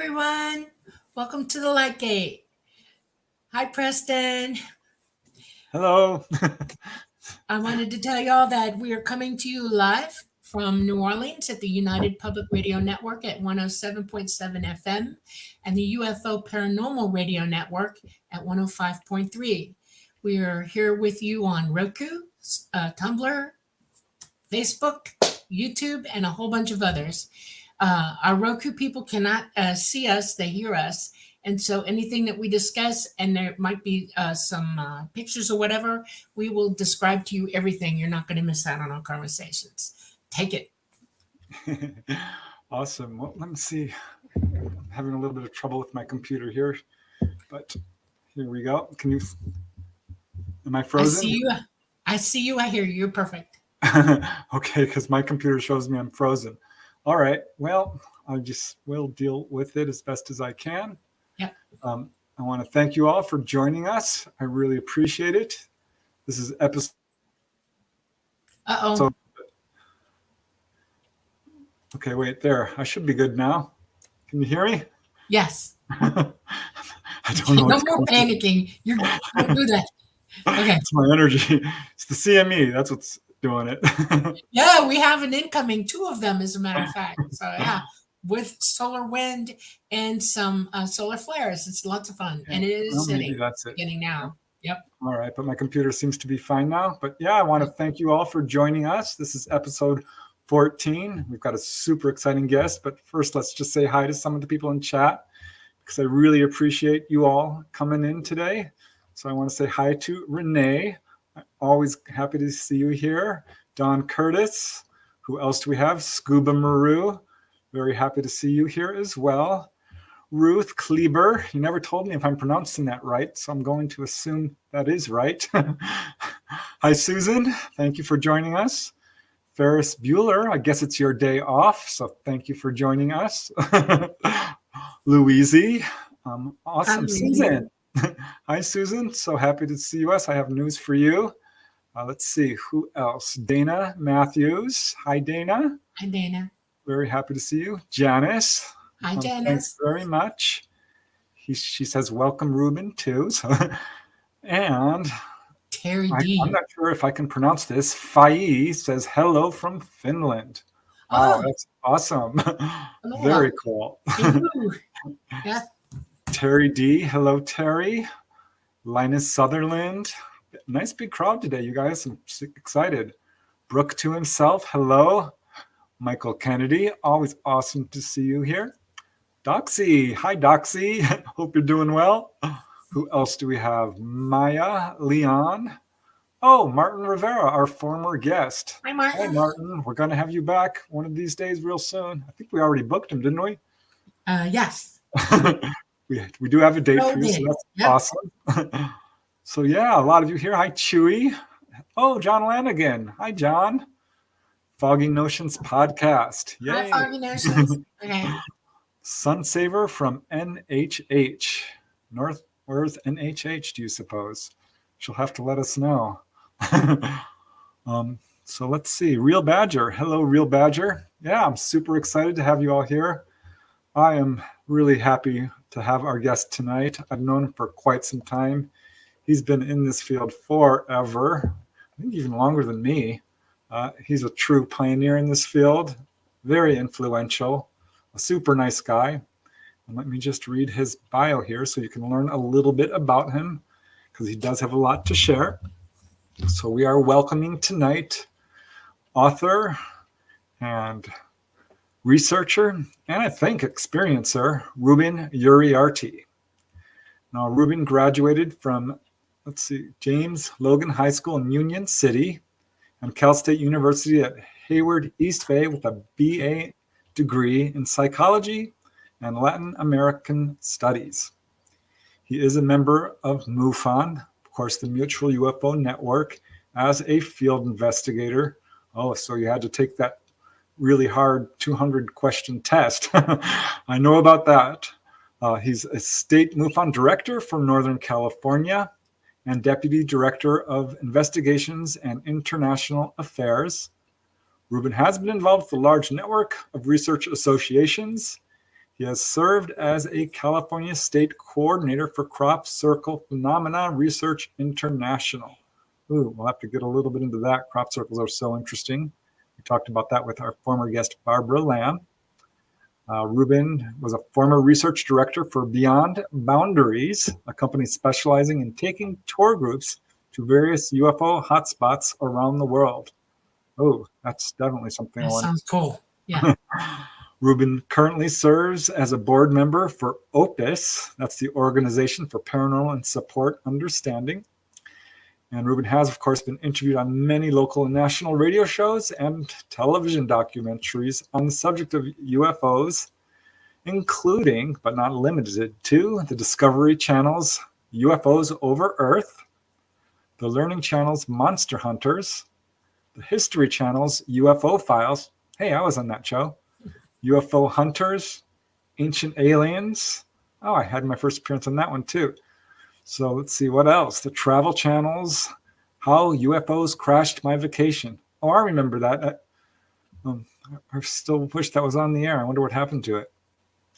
everyone. Welcome to the Light Gate. Hi, Preston. Hello. I wanted to tell y'all that we are coming to you live from New Orleans at the United Public Radio Network at 107.7 FM and the UFO Paranormal Radio Network at 105.3. We are here with you on Roku, Tumblr, Facebook, YouTube, and a whole bunch of others. Our Roku people cannot see us, they hear us. And so anything that we discuss, and there might be some pictures or whatever, we will describe to you everything. You're not going to miss out on our conversations. Take it. Awesome. Well, let me see. I'm having a little bit of trouble with my computer here, but here we go. Am I frozen? I see you. I hear you. You're perfect. Okay, because my computer shows me I'm frozen. All right. Well, I just will deal with it as best as I can. Yeah. I want to thank you all for joining us. I really appreciate it. This is episode. Uh-oh. Okay, wait there. I should be good now. Can you hear me? Yes. I don't know. No more panicking. Don't do that. Okay. It's my energy. It's the CME. That's what's doing it. Yeah, we have an incoming, 2 of them, as a matter of fact. So yeah, with solar wind and some solar flares. It's lots of fun, and it is beginning now. Yep. All right, but my computer seems to be fine now. But yeah, I want to thank you all for joining us. This is episode 14. We've got a super exciting guest, but first let's just say hi to some of the people in chat because I really appreciate you all coming in today. So I want to say hi to Renee. Always happy to see you here. Don Curtis. Who else do we have? Scuba Maru. Very happy to see you here as well. Ruth Kleber. You never told me if I'm pronouncing that right, so I'm going to assume that is right. Hi, Susan. Thank you for joining us. Ferris Bueller. I guess it's your day off, so thank you for joining us. Louise. Awesome. Susan. Hi, Susan. So happy to see us. I have news for you. Let's see. Who else? Dana Matthews. Hi, Dana. Hi, Dana. Very happy to see you. Janice. Hi, Janice. Thanks very much. She says, welcome, Ruben, too. So, and Terry D. I'm not sure if I can pronounce this. Fai says, hello from Finland. Wow, that's awesome. Hello. Very cool. Yeah. Terry D. Hello, Terry. Linus Sutherland. Nice big crowd today, you guys. I'm excited. Brooke to himself. Hello. Michael Kennedy. Always awesome to see you here. Doxy. Hi, Doxy. Hope you're doing well. Who else do we have? Maya Leon. Oh, Martin Rivera, our former guest. Hi, Martin. Hi, Martin. We're going to have you back one of these days real soon. I think we already booked him, didn't we? Yes. We do have a date for you, so that's awesome. So yeah, a lot of you here. Hi, Chewy. Oh, John Lanigan. Hi, John. Foggy Notions podcast. Yay. Hi, Foggy Notions. Okay. Sunsaver from NHH. Where's NHH, do you suppose? She'll have to let us know. So let's see. Real Badger. Hello, Real Badger. Yeah, I'm super excited to have you all here. I am really happy to have our guest tonight. I've known him for quite some time. He's been in this field forever, I think even longer than me. He's a true pioneer in this field, very influential, a super nice guy. And let me just read his bio here so you can learn a little bit about him because he does have a lot to share. So we are welcoming tonight author and researcher, and I think experiencer, Ruben Uriarte. Now, Ruben graduated from, James Logan High School in Union City and Cal State University at Hayward, East Bay with a BA degree in psychology and Latin American studies. He is a member of MUFON, of course, the Mutual UFO Network, as a field investigator. Oh, so you had to take that really hard 200-question test. I know about that. He's a state MUFON director for Northern California and deputy director of investigations and international affairs. Ruben has been involved with a large network of research associations He has served as a California State Coordinator for Crop Circle Phenomena Research International. Ooh, we'll have to get a little bit into that. Crop circles are so interesting. We talked about that with our former guest, Barbara Lamb. Ruben was a former research director for Beyond Boundaries, a company specializing in taking tour groups to various UFO hotspots around the world. Oh, that's definitely something I That want. sounds cool. Yeah. Ruben currently serves as a board member for OPUS. That's the Organization for Paranormal and Support Understanding. And Ruben has, of course, been interviewed on many local and national radio shows and television documentaries on the subject of UFOs, including, but not limited to, the Discovery Channel's UFOs Over Earth, the Learning Channel's Monster Hunters, the History Channel's UFO Files. Hey, I was on that show. UFO Hunters, Ancient Aliens. Oh, I had my first appearance on that one too. So let's see, what else? The Travel Channel's How UFOs Crashed My Vacation. Oh, I remember that. I still wish that was on the air. I wonder what happened to it.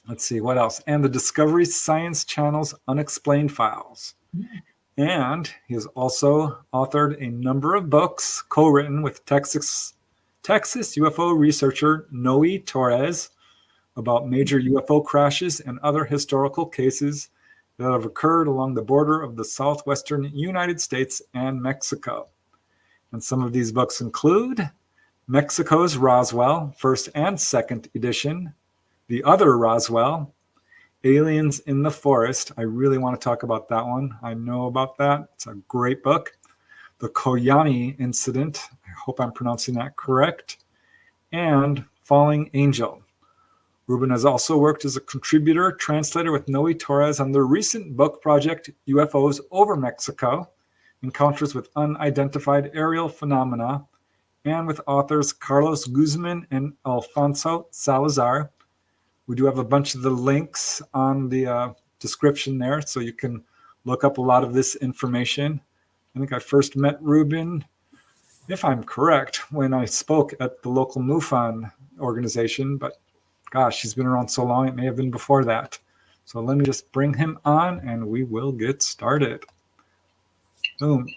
Let's see, what else? And the Discovery Science Channel's Unexplained Files. And he has also authored a number of books co-written with Texas UFO researcher Noe Torres about major UFO crashes and other historical cases that have occurred along the border of the southwestern United States and Mexico. And some of these books include Mexico's Roswell, first and second edition, The Other Roswell, Aliens in the Forest. I really want to talk about that one. I know about that. It's a great book. The Coyame Incident. I hope I'm pronouncing that correct. And Falling Angel. Ruben has also worked as a contributor, translator with Noe Torres on the recent book project, UFOs Over Mexico, Encounters with Unidentified Aerial Phenomena, and with authors Carlos Guzman and Alfonzo Salazar. We do have a bunch of the links on the description there, so you can look up a lot of this information. I think I first met Ruben, if I'm correct, when I spoke at the local MUFON organization, but gosh, he's been around so long, it may have been before that. So let me just bring him on and we will get started. Boom.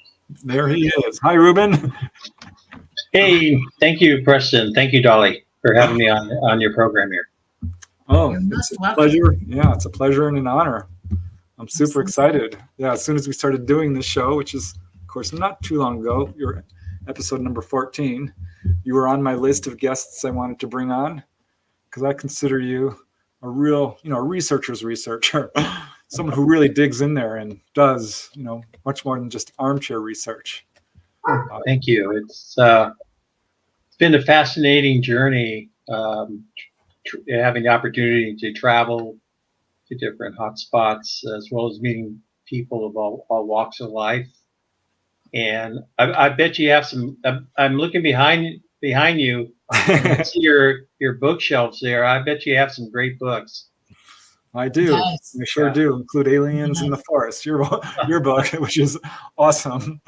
There he is. Hi, Ruben. Hey, thank you, Preston. Thank you, Dolly, for having me on your program here. Oh, You're it's a most pleasure. Yeah, it's a pleasure and an honor. I'm super excited. Yeah, as soon as we started doing this show, which is, of course, not too long ago, your episode number 14, you were on my list of guests I wanted to bring on because I consider you a real, researcher's researcher, someone who really digs in there and does, much more than just armchair research. Thank you. It's been a fascinating journey, having the opportunity to travel to different hotspots, as well as meeting people of all walks of life. And I bet you have some. I'm looking behind you. I see your bookshelves there. I bet you have some great books. I do. Yes. I sure do. Include Aliens in the Forest, your book, which is awesome.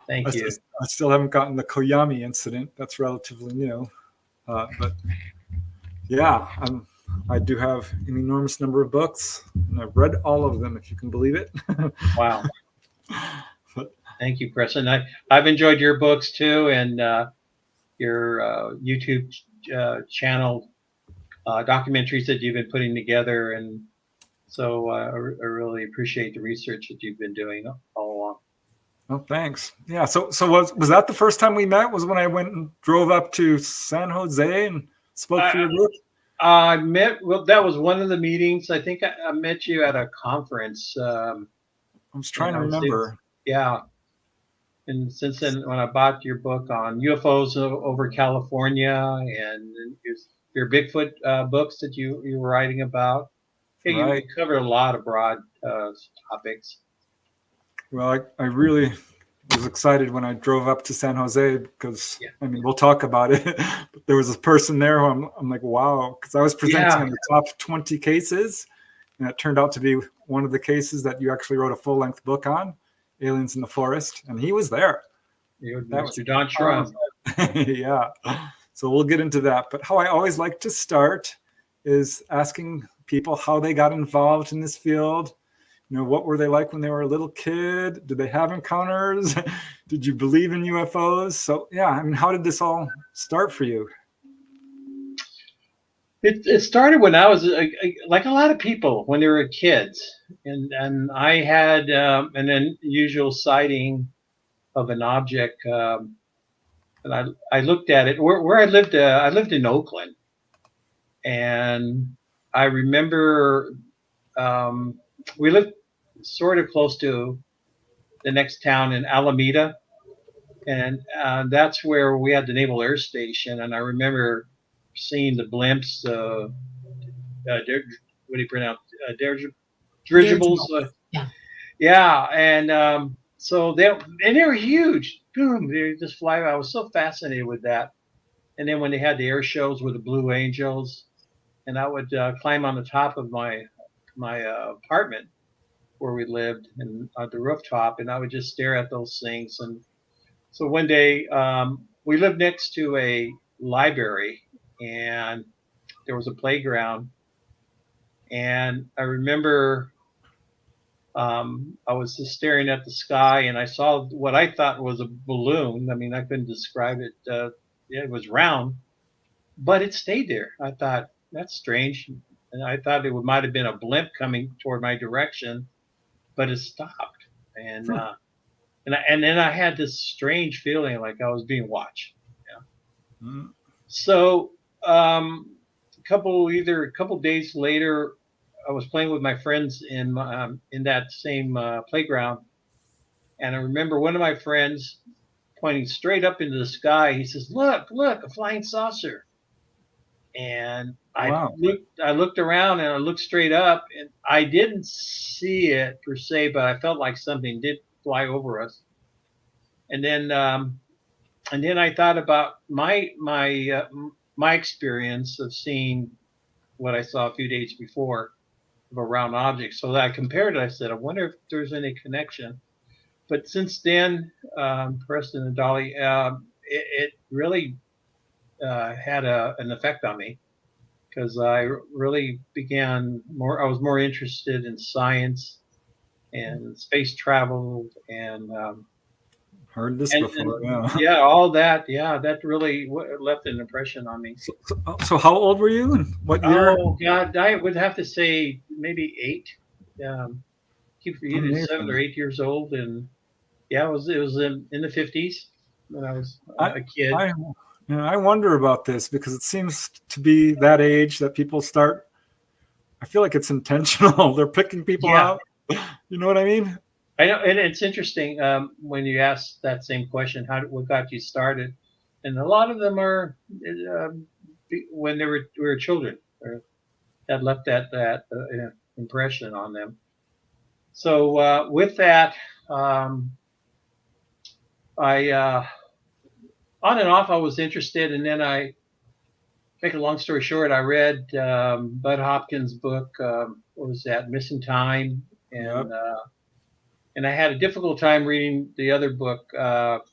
Thank you. I still haven't gotten the Coyame incident. That's relatively new. But yeah, I do have an enormous number of books, and I've read all of them, if you can believe it. Wow. Thank you, Preston. I've enjoyed your books too, and your YouTube channel documentaries that you've been putting together, and so I really appreciate the research that you've been doing all along. Oh, thanks. Yeah. So was that the first time we met? Was when I went and drove up to San Jose and spoke for your group? That was one of the meetings. I think I met you at a conference. I was trying to remember. Yeah. And since then, when I bought your book on UFOs over California and your Bigfoot books that you were writing about, you covered a lot of broad topics. Well, I really was excited when I drove up to San Jose because, we'll talk about it. But there was a person there who I'm like, wow, because I was presenting on the top 20 cases, and it turned out to be one of the cases that you actually wrote a full-length book on, Aliens in the Forest, and he was there. That was Don Schrum. Yeah. So we'll get into that. But how I always like to start is asking people how they got involved in this field. You know, what were they like when they were a little kid? Did they have encounters? Did you believe in UFOs? So yeah, I mean, how did this all start for you? It started when I was like a lot of people when they were kids, and I had an unusual sighting of an object, and I looked at it where I lived. I lived in Oakland, and I remember we lived sort of close to the next town in Alameda, and that's where we had the Naval Air Station. And I remember seeing the blimps, what do you pronounce? Dirigibles. Yeah. Yeah, and so they were huge. Boom, they just fly. I was so fascinated with that. And then when they had the air shows with the Blue Angels, and I would climb on the top of my apartment where we lived, and on the rooftop, and I would just stare at those things. And so one day, we lived next to a library, and there was a playground. And I remember I was just staring at the sky, and I saw what I thought was a balloon. I mean, I couldn't describe it. It was round, but it stayed there. I thought, that's strange. And I thought it might have been a blimp coming toward my direction, but it stopped. And and then I had this strange feeling like I was being watched. Yeah. Mm. So a couple days later, I was playing with my friends in that same playground, and I remember one of my friends pointing straight up into the sky. He says, "Look, a flying saucer!" And I looked around, and I looked straight up, and I didn't see it per se, but I felt like something did fly over us. And then I thought about my experience of seeing what I saw a few days before of a round object. So that I compared it. I said, I wonder if there's any connection. But since then, Preston and Dolly, it really had an effect on me, because I really I was more interested in science and space travel and heard this before. Yeah, all that. Yeah, that really left an impression on me. So how old were you, and what year? Oh God, I would have to say maybe 8. Keep forgetting, 7 or 8 years old, and yeah, it was in the 50s when I was a kid. I wonder about this, because it seems to be that age that people start. I feel like it's intentional. They're picking people out. You know what I mean? I know, and it's interesting when you ask that same question, what got you started? And a lot of them are when they were children, or that left that impression on them. So with that, I on and off I was interested, and then make a long story short, I read Bud Hopkins' book. What was that? Missing Time, and and I had a difficult time reading the other book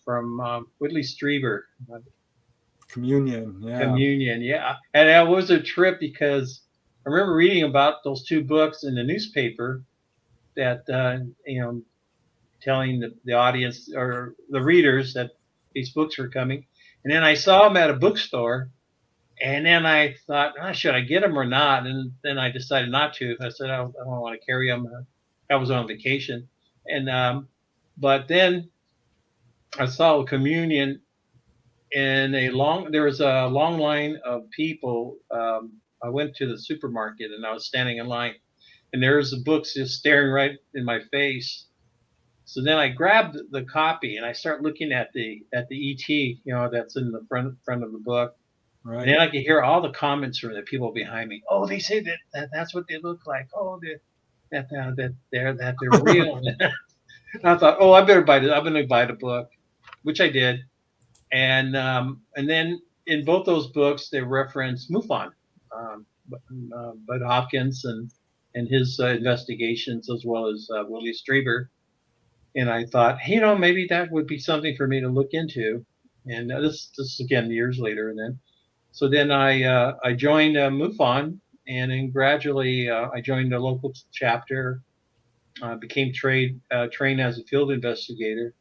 from Whitley Strieber. Communion, yeah. And that was a trip, because I remember reading about those 2 books in the newspaper, that telling the audience or the readers that these books were coming. And then I saw them at a bookstore, and then I thought, should I get them or not? And then I decided not to. I said, I don't want to carry them. I was on vacation. And but then I saw Communion in there was a long line of people. I went to the supermarket, and I was standing in line, and there's the books just staring right in my face. So then I grabbed the copy, and I start looking at the ET, that's in the front of the book. Right. And then I could hear all the comments from the people behind me. Oh, they say that's what they look like. Oh, that they're real. And I thought, I better buy this. I'm going to buy the book, which I did. And then in both those books, they reference MUFON, Bud Hopkins and his investigations, as well as Willie Strieber. And I thought, maybe that would be something for me to look into. And this again years later. And then I joined MUFON, and then gradually I joined the local chapter, became trained as a field investigator.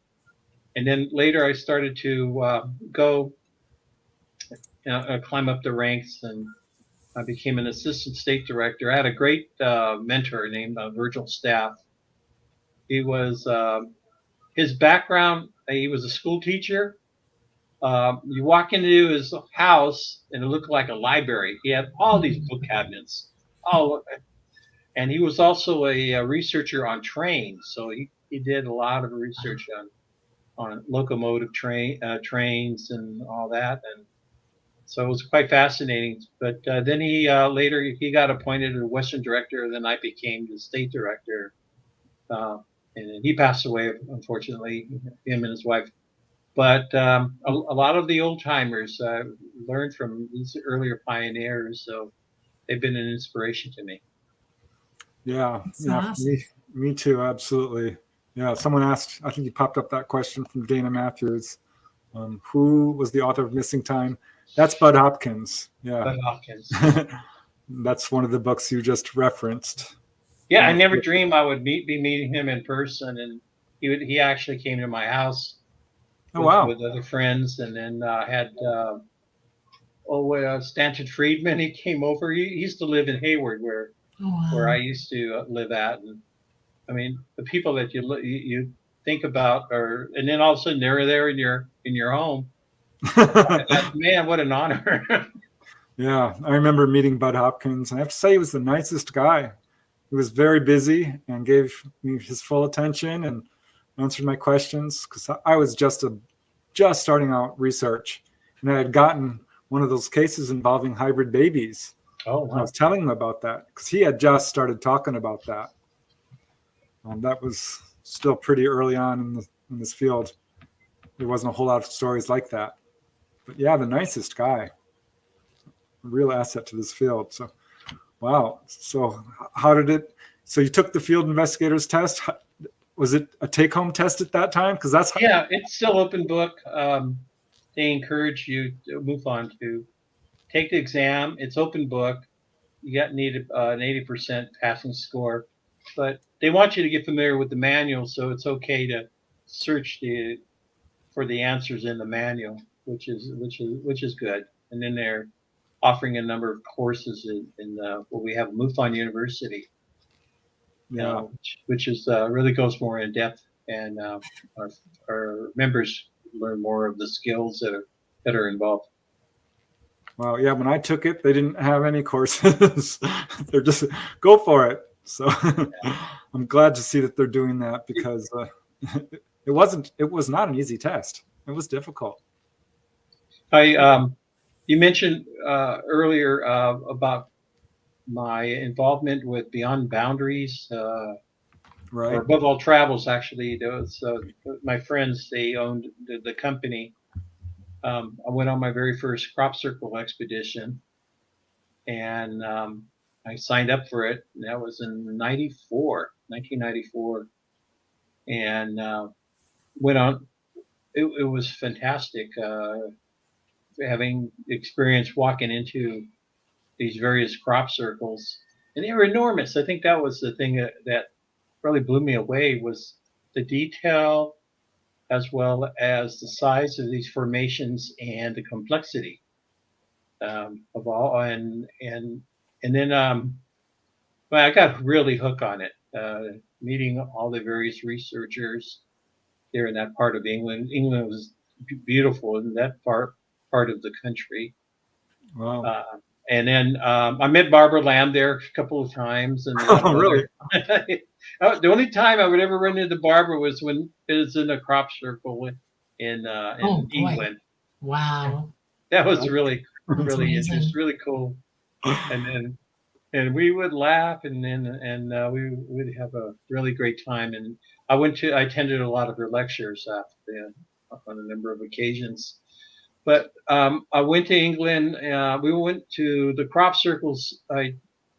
And then later I started to go climb up the ranks, and I became an assistant state director. I had a great mentor named Virgil Staff. He was, his background, he was a school teacher. You walk into his house and it looked like a library. He had all these book cabinets. And he was also a researcher on trains. So he did a lot of research on locomotive trains and all that. And so it was quite fascinating. But then he later he got appointed as Western director. Then I became the state director. And he passed away, unfortunately, him and his wife. But a lot of the old timers learned from these earlier pioneers, so they've been an inspiration to me. Yeah, That's yeah, awesome. me too, absolutely. Yeah, someone asked, I think you popped up that question from Dana Matthews. Who was the author of Missing Time? That's Bud Hopkins. Yeah. Bud Hopkins. That's one of the books you just referenced. Yeah, I never dreamed I would be meeting him in person, and he actually came to my house with other friends, and then had Stanton Friedman. He came over. He used to live in Hayward, where I used to live at, and I mean the people that you think about and then all of a sudden they're there in your home. Man, what an honor. Yeah, I remember meeting Bud Hopkins, and I have to say he was the nicest guy. He was very busy and gave me his full attention and answered my questions, because I was just starting out research, and I had gotten one of those cases involving hybrid babies. Oh, wow. I was telling him about that because he had just started talking about that. That was still pretty early on in this field. There wasn't a whole lot of stories like that. But yeah, the nicest guy. A real asset to this field. So, wow. So how did it? So you took the field investigators test. Was it a take-home test at that time? Because that's yeah, it's still open book. They encourage you to move on to take the exam. It's open book. You need an 80% passing score, but they want you to get familiar with the manual, so it's okay to search for the answers in the manual, which is good. And then they're offering a number of courses in we have MUFON University, yeah, which is really goes more in depth, and our members learn more of the skills that are involved. Well, yeah, when I took it, they didn't have any courses. They're just go for it. So I'm glad to see that they're doing that, because it was not an easy test. It was difficult. You mentioned earlier about my involvement with Beyond Boundaries, right? or Above All Travels. Actually, those my friends, they owned the company. I went on my very first crop circle expedition, and I signed up for it. And that was in 1994, and went on. It was fantastic, having experience walking into these various crop circles, and they were enormous. I think that was the thing that really blew me away, was the detail, as well as the size of these formations and the complexity of all. And then well, I got really hooked on it, meeting all the various researchers there in that part of England. England was beautiful in that part of the country. Wow. And then I met Barbara Lamb there a couple of times. And oh, really? The only time I would ever run into Barbara was when it was in a crop circle in England. Wow. That was really amazing. interesting, really cool. And we would laugh, and we would have a really great time. And I attended a lot of her lectures on a number of occasions. But I went to England. We went to the crop circles. I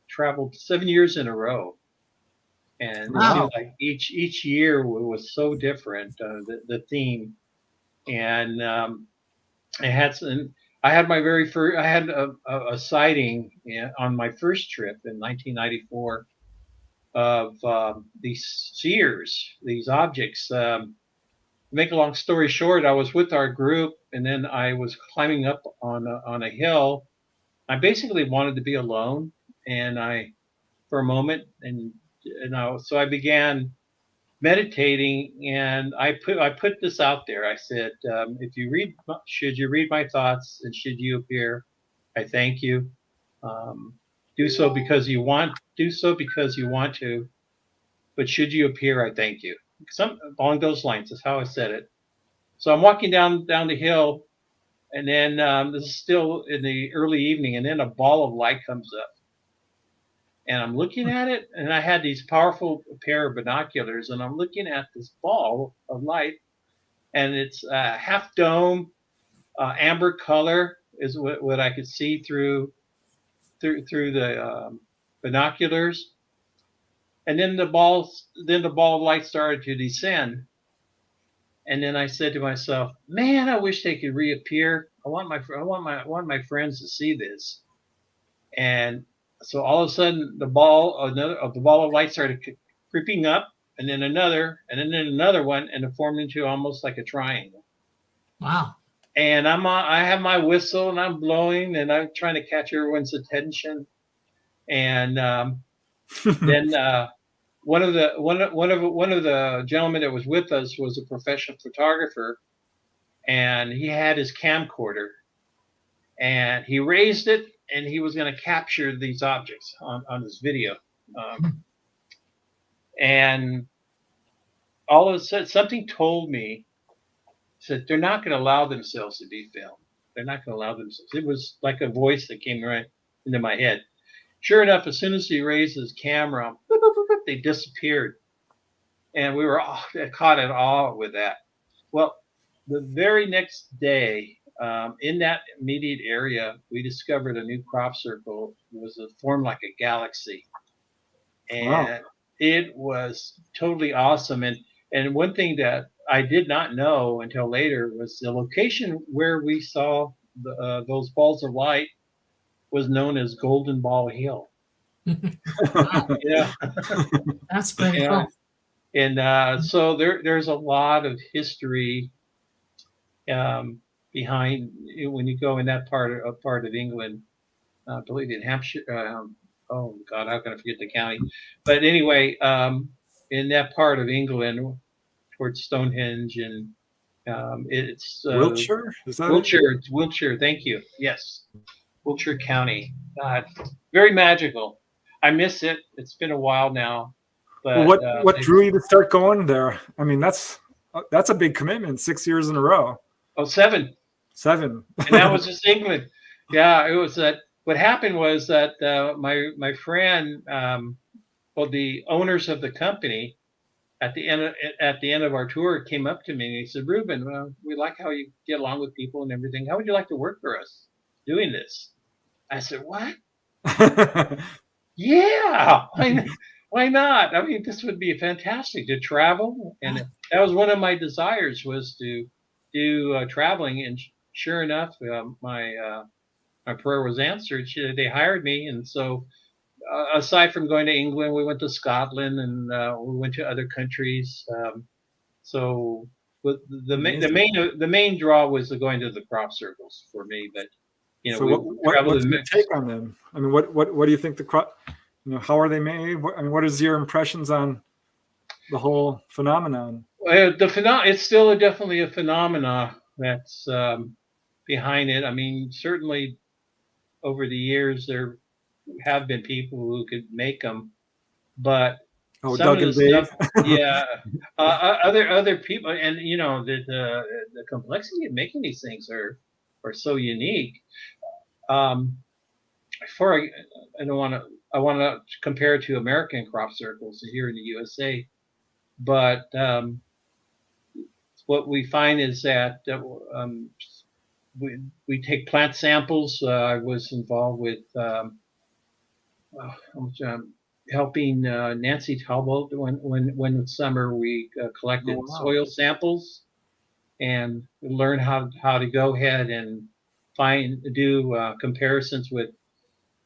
traveled 7 years in a row, and it seemed like each year was so different. The theme, and I had some. I had my very first. I had a sighting on my first trip in 1994 of these seers, these objects. Make a long story short, I was with our group, and then I was climbing up on a hill. I basically wanted to be alone, and for a moment, so I began meditating, and I put this out there. I said, should you read my thoughts, and should you appear, I thank you. Do so because you want. Do so because you want to. But should you appear, I thank you. Some along those lines is how I said it. So I'm walking down the hill, and then this is still in the early evening, and then a ball of light comes up. And I'm looking at it, and I had these powerful pair of binoculars, and I'm looking at this ball of light, and it's half dome, amber color is what I could see through the binoculars. And then the ball of light started to descend. And then I said to myself, "Man, I wish they could reappear. I want my friends to see this." And so all of a sudden, the ball of light started creeping up, and then another, and then another one, and it formed into almost like a triangle. Wow! And I have my whistle, and I'm blowing, and I'm trying to catch everyone's attention. And then one of the gentlemen that was with us was a professional photographer, and he had his camcorder, and he raised it, and he was going to capture these objects on his video. And all of a sudden, something told me, said, they're not going to allow themselves to be filmed. They're not going to allow themselves. It was like a voice that came right into my head. Sure enough, as soon as he raised his camera, they disappeared. And we were all caught in awe with that. Well, the very next day, in that immediate area, we discovered a new crop circle. It was formed like a galaxy. And wow. It was totally awesome. And one thing that I did not know until later was the location where we saw those balls of light was known as Golden Ball Hill. Yeah. That's pretty cool. And so there's a lot of history behind when you go in that part of England. I believe in Hampshire. Oh God, how can I forget the county? But anyway, in that part of England, towards Stonehenge, and it's Wiltshire. Is that Wiltshire? It's Wiltshire. Thank you. Yes, Wiltshire County. God, very magical. I miss it. It's been a while now. But what drew you to start going there? I mean, that's a big commitment. 6 years in a row. Oh, 7. 7. And that was just England. Yeah, it was that. What happened was that my friend, the owners of the company, at the end of our tour, came up to me and he said, "Ruben, we like how you get along with people and everything. How would you like to work for us doing this?" I said, "What?" Yeah, why not? I mean, this would be fantastic to travel, and that was one of my desires, was to do traveling. And sure enough, my prayer was answered. They hired me, and so aside from going to England, we went to Scotland, and we went to other countries. So the main draw was going to the crop circles for me, but. So what's your take on them? I mean, what do you think the crop? How are they made? What is your impressions on the whole phenomenon? It's still definitely a phenomena that's behind it. I mean, certainly over the years there have been people who could make them, but some of the stuff, yeah, other people, and the complexity of making these things are so unique. I want to compare it to American crop circles here in the USA, but what we find is that we take plant samples. I was involved with helping Nancy Talbot when summer we collected soil samples and learn how to go ahead and do comparisons with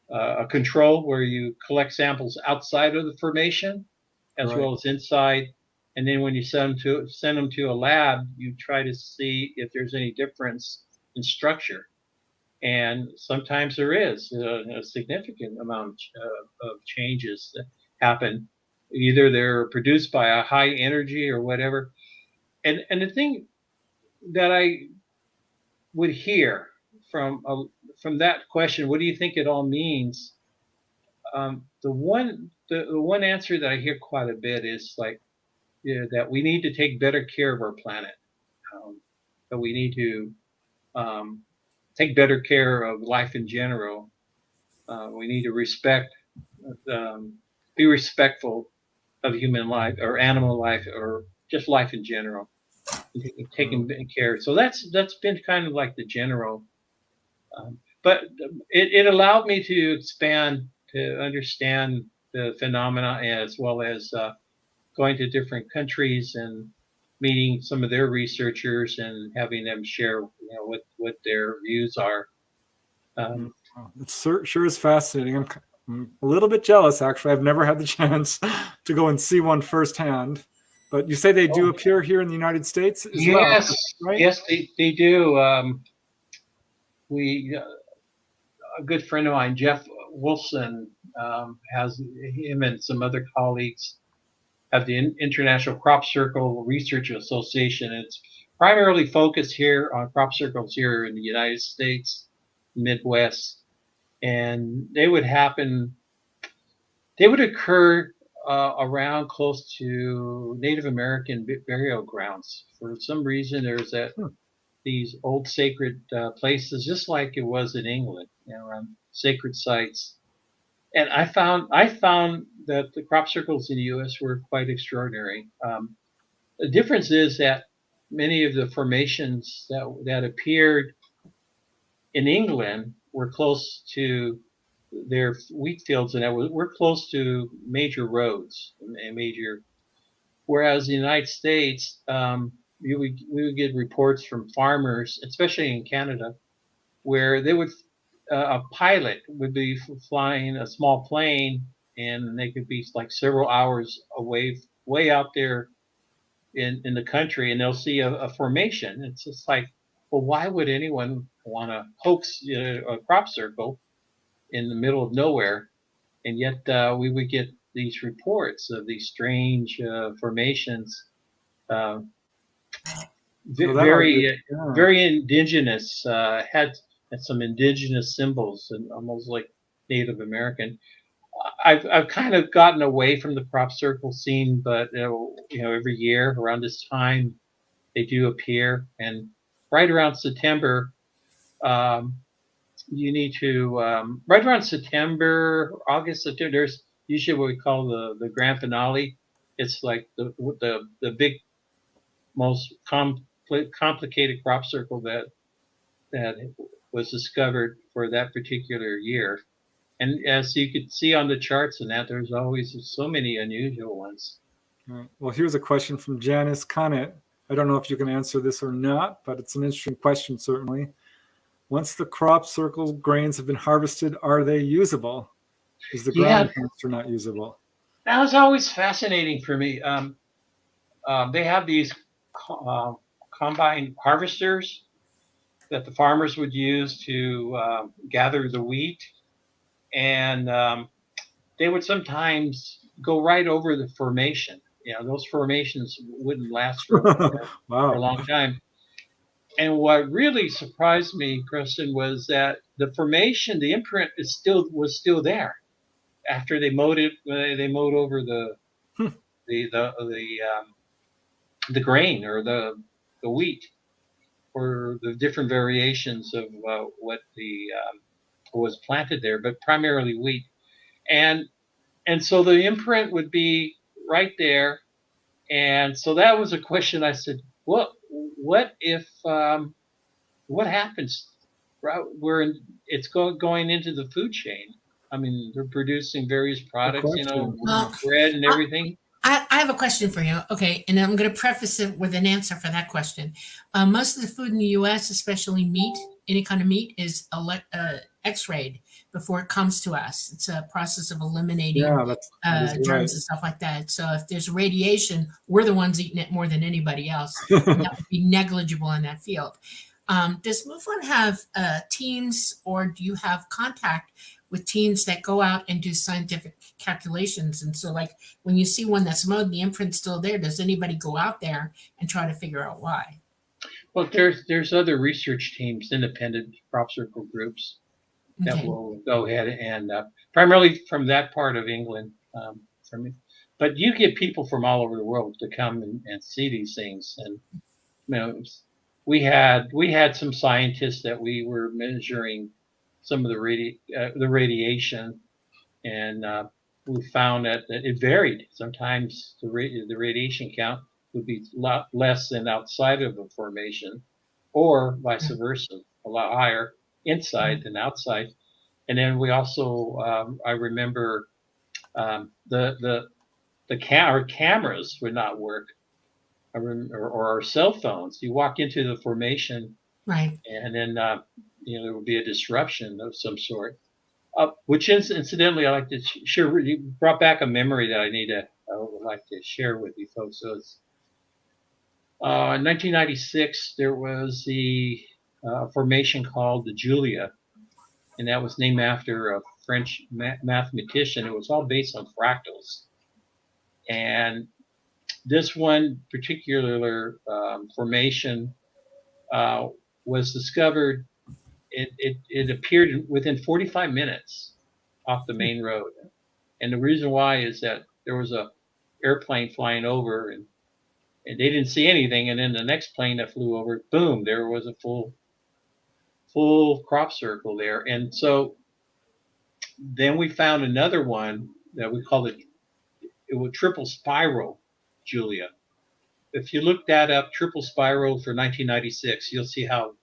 a control where you collect samples outside of the formation as Right. well as inside. And then when you send them to a lab, you try to see if there's any difference in structure. And sometimes there is a significant amount of changes that happen. Either they're produced by a high energy or whatever. And the thing that I would hear from that question, what do you think it all means? The one answer that I hear quite a bit is like, that we need to take better care of our planet. That we need to take better care of life in general. We need to be respectful of human life or animal life or just life in general. Taking care. So that's been kind of like the general. But it allowed me to expand to understand the phenomena as well as going to different countries and meeting some of their researchers and having them share, what their views are. It sure is fascinating. I'm a little bit jealous, actually. I've never had the chance to go and see one firsthand. But you say they do appear here in the United States as well, right? Yes, they do. A good friend of mine, Jeff Wilson, has him and some other colleagues have the International Crop Circle Research Association. It's primarily focused here on crop circles here in the United States, Midwest, and they would occur around close to Native American burial grounds. For some reason, there's these old sacred places, just like it was in England, sacred sites. And I found that the crop circles in the U.S. were quite extraordinary. The difference is that many of the formations that appeared in England were close to their wheat fields, and we're close to major roads and whereas in the United States, we would get reports from farmers, especially in Canada, where they would a pilot would be flying a small plane, and they could be like several hours away, way out there in the country, and they'll see a formation. It's just like, well, why would anyone want to hoax a crop circle in the middle of nowhere? And yet we would get these reports of these strange formations, very indigenous, had some indigenous symbols and almost like Native American. I've kind of gotten away from the crop circle scene, but every year around this time they do appear, and right around September, you need to right around September, August, September. There's usually what we call the grand finale. It's like the big, most complicated crop circle that was discovered for that particular year. And as you could see on the charts and that, there's always so many unusual ones. Well, here's a question from Janice Connett. I don't know if you can answer this or not, but it's an interesting question, certainly. Once the crop circle grains have been harvested, are they usable? Is the ground cancer not usable? That was always fascinating for me. They have these combine harvesters that the farmers would use to gather the wheat, and they would sometimes go right over the formation. Those formations wouldn't last for a long time. And what really surprised me, Kristen, was that the formation, the imprint was still there after they mowed it. They mowed over the grain or the wheat, or the different variations of what was planted there, but primarily wheat. And so the imprint would be right there. And so that was a question. I said, what if what happens where it's going into the food chain? I mean, they're producing various products, bread and everything. I have a question for you. Okay, and I'm going to preface it with an answer for that question. Most of the food in the U.S., especially meat, any kind of meat is x-rayed before it comes to us. It's a process of eliminating Yeah, that is germs and stuff like that. So if there's radiation, we're the ones eating it more than anybody else. And that would be negligible in that field. Does MUFON have teams, or do you have contact with teams that go out and do scientific calculations? And so, like, when you see one that's mowed, the imprint's still there, does anybody go out there and try to figure out why? Well, there's other research teams, independent crop circle groups that Okay. will go ahead and primarily from that part of England. But you get people from all over the world to come and see these things. And you know, we had some scientists that we were measuring some of the radiation, and we found that it varied. Sometimes the radiation count would be a lot less than outside of a formation, or vice versa, a lot higher inside than outside. And then we also, I remember our cameras would not work, or our cell phones. You walk into the formation, Right. and then there would be a disruption of some sort. Which incidentally, I like to share. You brought back a memory that I would like to share with you folks. So it's in 1996, there was the formation called the Julia, and that was named after a French mathematician. It was all based on fractals, and this one particular formation was discovered. It appeared within 45 minutes off the main road, and the reason why is that there was a airplane flying over, and they didn't see anything, and then the next plane that flew over, boom, there was a full crop circle there. And so then we found another one that we called it was triple spiral Julia. If you look that up, triple spiral for 1996, you'll see how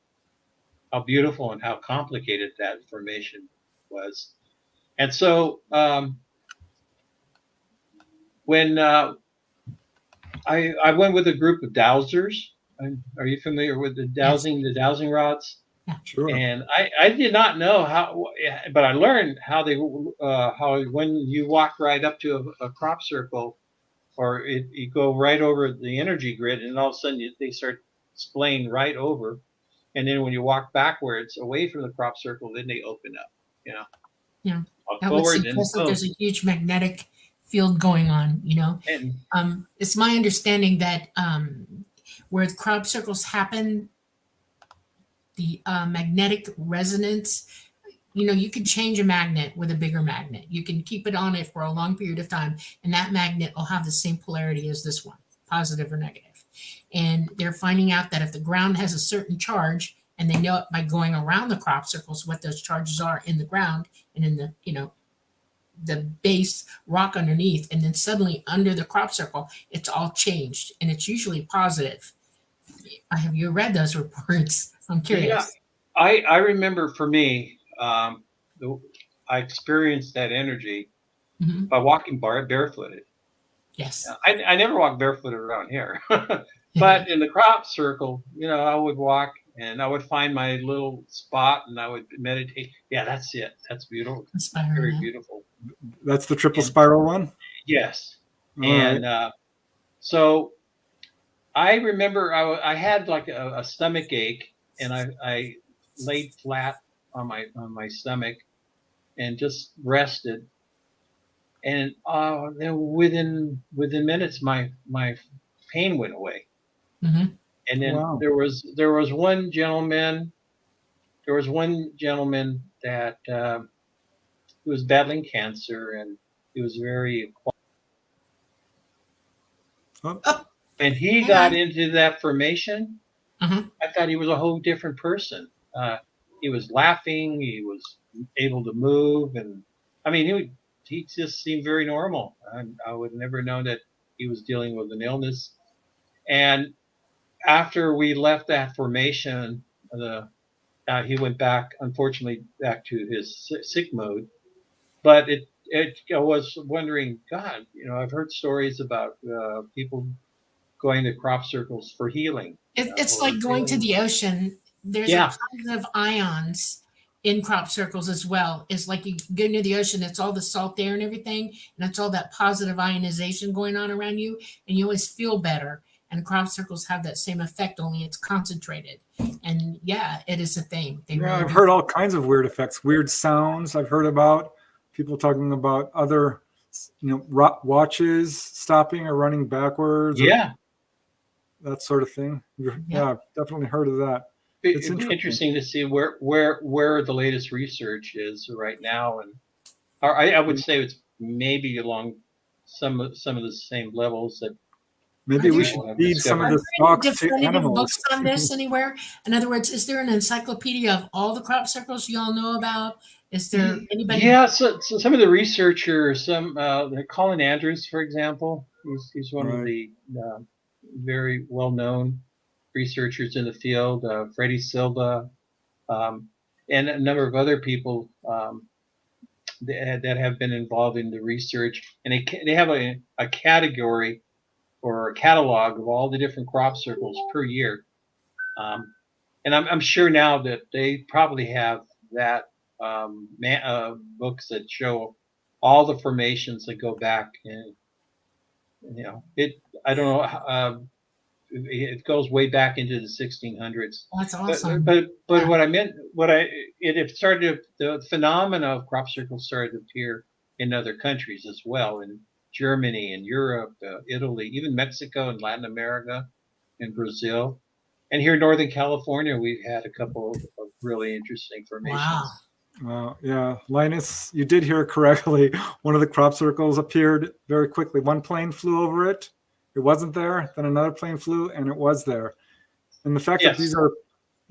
beautiful and how complicated that formation was. And so when I went with a group of dowsers. Are you familiar with the dowsing rods? Sure. And I did not know how, but I learned how when you walk right up to a crop circle, or you go right over the energy grid, and all of a sudden they start splaying right over. And then when you walk backwards away from the crop circle, then they open up, Yeah. That would forward, suggest that there's a huge magnetic field going on, and It's my understanding that where the crop circles happen, the magnetic resonance, you can change a magnet with a bigger magnet. You can keep it on it for a long period of time, and that magnet will have the same polarity as this one, positive or negative. And they're finding out that if the ground has a certain charge, and they know it by going around the crop circles, what those charges are in the ground and in the base rock underneath, and then suddenly under the crop circle, it's all changed, and it's usually positive. Have you read those reports? I'm curious. Yeah, I remember for me, I experienced that energy by walking barefooted. Yes. I never walked barefooted around here, but in the crop circle, I would walk and I would find my little spot and I would meditate. Yeah, that's it. That's beautiful. Very beautiful. That's the triple spiral one? Yes. All and right. So I remember I had like a stomach ache, and I laid flat on my stomach and just rested. And then within minutes, my pain went away. Mm-hmm. And then Wow. there was one gentleman. There was one gentleman that he was battling cancer, and he was very. And he got into that formation. Mm-hmm. I thought he was a whole different person. He was laughing. He was able to move, and I mean, he just seemed very normal. I would never know that he was dealing with an illness. And after we left that formation, he went back, unfortunately, back to his sick mode. But I was wondering, God, I've heard stories about people going to crop circles for healing. It's like going to the ocean there's a Yeah. positive ions in crop circles as well. It's like you go near the ocean, it's all the salt there and everything, and it's all that positive ionization going on around you, and you always feel better. And crop circles have that same effect, only it's concentrated. And yeah, it is a thing. They Yeah, really I've do. heard all kinds of weird effects, weird sounds. I've heard about people talking about other, watches stopping or running backwards, or Yeah. that sort of thing. Yeah. Yeah, I've definitely heard of that. It's It'd be interesting to see where the latest research is right now, and I would say it's maybe along some of the same levels that Maybe Are we there, should have feed some of are discovered. the there any stalks to definitive animals. books on this anywhere? In other words, is there an encyclopedia of all the crop circles you all know about? Is there anybody? Yeah, so some of the researchers, Colin Andrews, for example, he's one of Right. the very well-known researchers in the field. Freddie Silva, and a number of other people that have been involved in the research, and they have a category or a catalog of all the different crop circles per year. And I'm sure now that they probably have that books that show all the formations that go back, and I don't know, it goes way back into the 1600s. Oh, that's awesome. But Yeah. what I meant, it started, the phenomena of crop circles started to appear in other countries as well, in Germany and Europe, Italy, even Mexico and Latin America and Brazil. And here in Northern California, we've had a couple of really interesting formations. Wow. Yeah, Linus, you did hear correctly. One of the crop circles appeared very quickly. One plane flew over it. It wasn't there. Then another plane flew, and it was there. And the fact that Yes.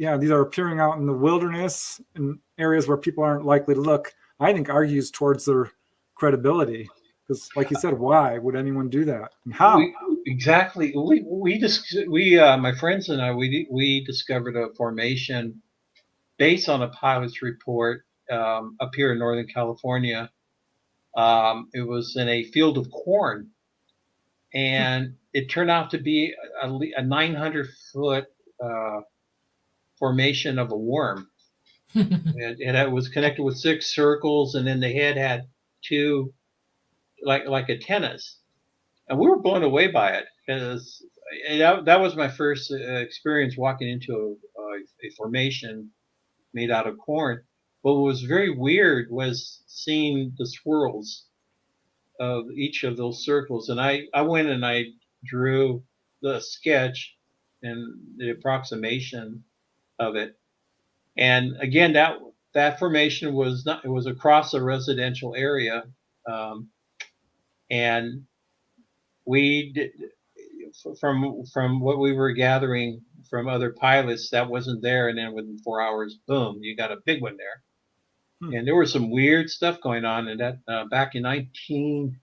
these are appearing out in the wilderness, in areas where people aren't likely to look, I think argues towards their credibility. Because, like you said, why would anyone do that? And how? Exactly. My friends and I, we discovered a formation based on a pilot's report up here in Northern California. It was in a field of corn, and it turned out to be a 900-foot formation of a worm. And it was connected with 6 circles, and then the head had 2 like antennas. And we were blown away by it, because that was my first experience walking into a formation made out of corn. But what was very weird was seeing the swirls of each of those circles. And I went and I drew the sketch and the approximation of it. And again, that formation was not, it was across a residential area. And we did, from what we were gathering from other pilots, that wasn't there. And then within 4 hours, boom, you got a big one there. And there was some weird stuff going on in that back in 19.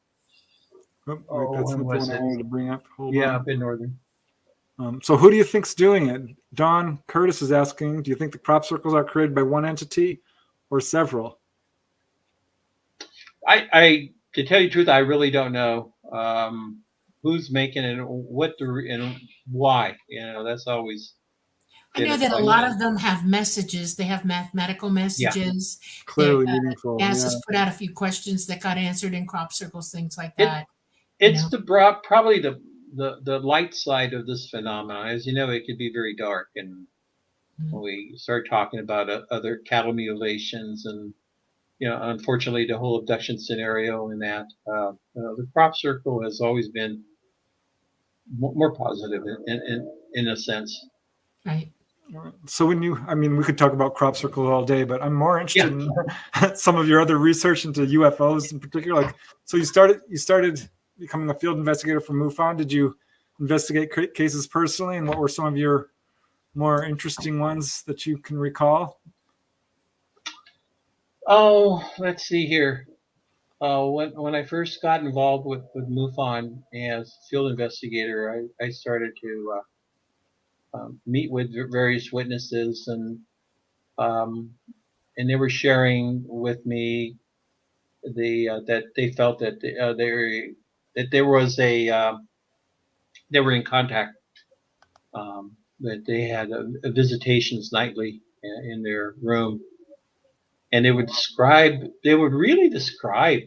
That's not the one I wanted to bring up. Hold on. Up in Northern. So who do you think's doing it? Don Curtis is asking, do you think the crop circles are created by one entity or several? I to tell you the truth, I really don't know who's making it, and why. That's always. I know that a lot of them have messages. They have mathematical messages. Clearly meaningful. NASA's put out a few questions that got answered in crop circles, things like that. It's probably the light side of this phenomenon. As you know, it could be very dark, and when we start talking about other cattle mutilations and unfortunately the whole abduction scenario and that the crop circle has always been more positive in a sense. Right. So we could talk about crop circles all day, but I'm more interested in some of your other research into UFOs in particular. Like, so you started becoming a field investigator for MUFON. Did you investigate cases personally, and what were some of your more interesting ones that you can recall? Oh, let's see here. When I first got involved with MUFON as field investigator, I started to meet with various witnesses, and they were sharing with me that they felt that they were in contact that they had visitations nightly in their room, and they would really describe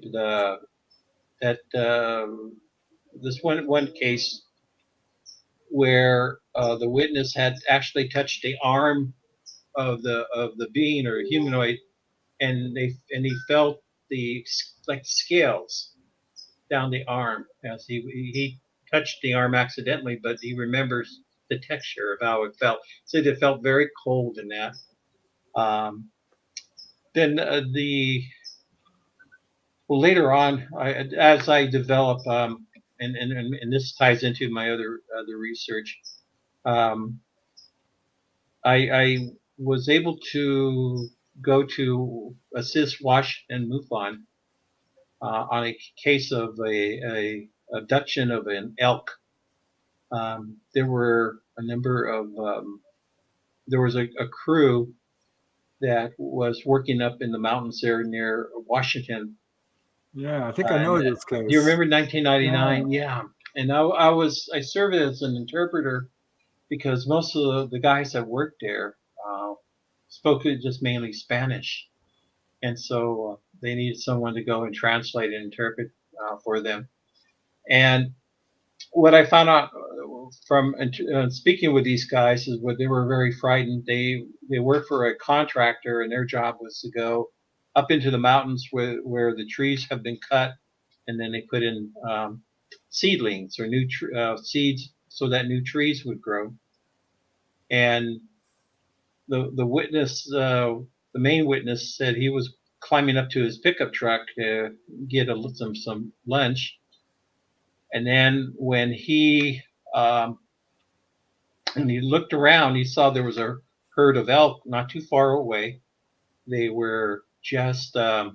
this one case where the witness had actually touched the arm of the being or humanoid, and he felt the like scales down the arm as he touched the arm accidentally, but he remembers the texture of how it felt. So it felt very cold in that. Then later on, as I develop, and this ties into my other research, I was able to go to assist Washington MUFON on a case of a abduction of an elk. There were a number of there was a crew that was working up in the mountains there near Washington. Yeah, I think I know this case. Do you remember 1999? Yeah. And I served as an interpreter because most of the guys that worked there spoke just mainly Spanish. And so they needed someone to go and translate and interpret for them. And what I found out from speaking with these guys is what they were very frightened. They worked for a contractor, and their job was to go up into the mountains where the trees have been cut, and then they put in seedlings or new seeds so that new trees would grow. And the witness, the main witness, said he was climbing up to his pickup truck to get some lunch. And then when he looked around, he saw there was a herd of elk not too far away. They were just they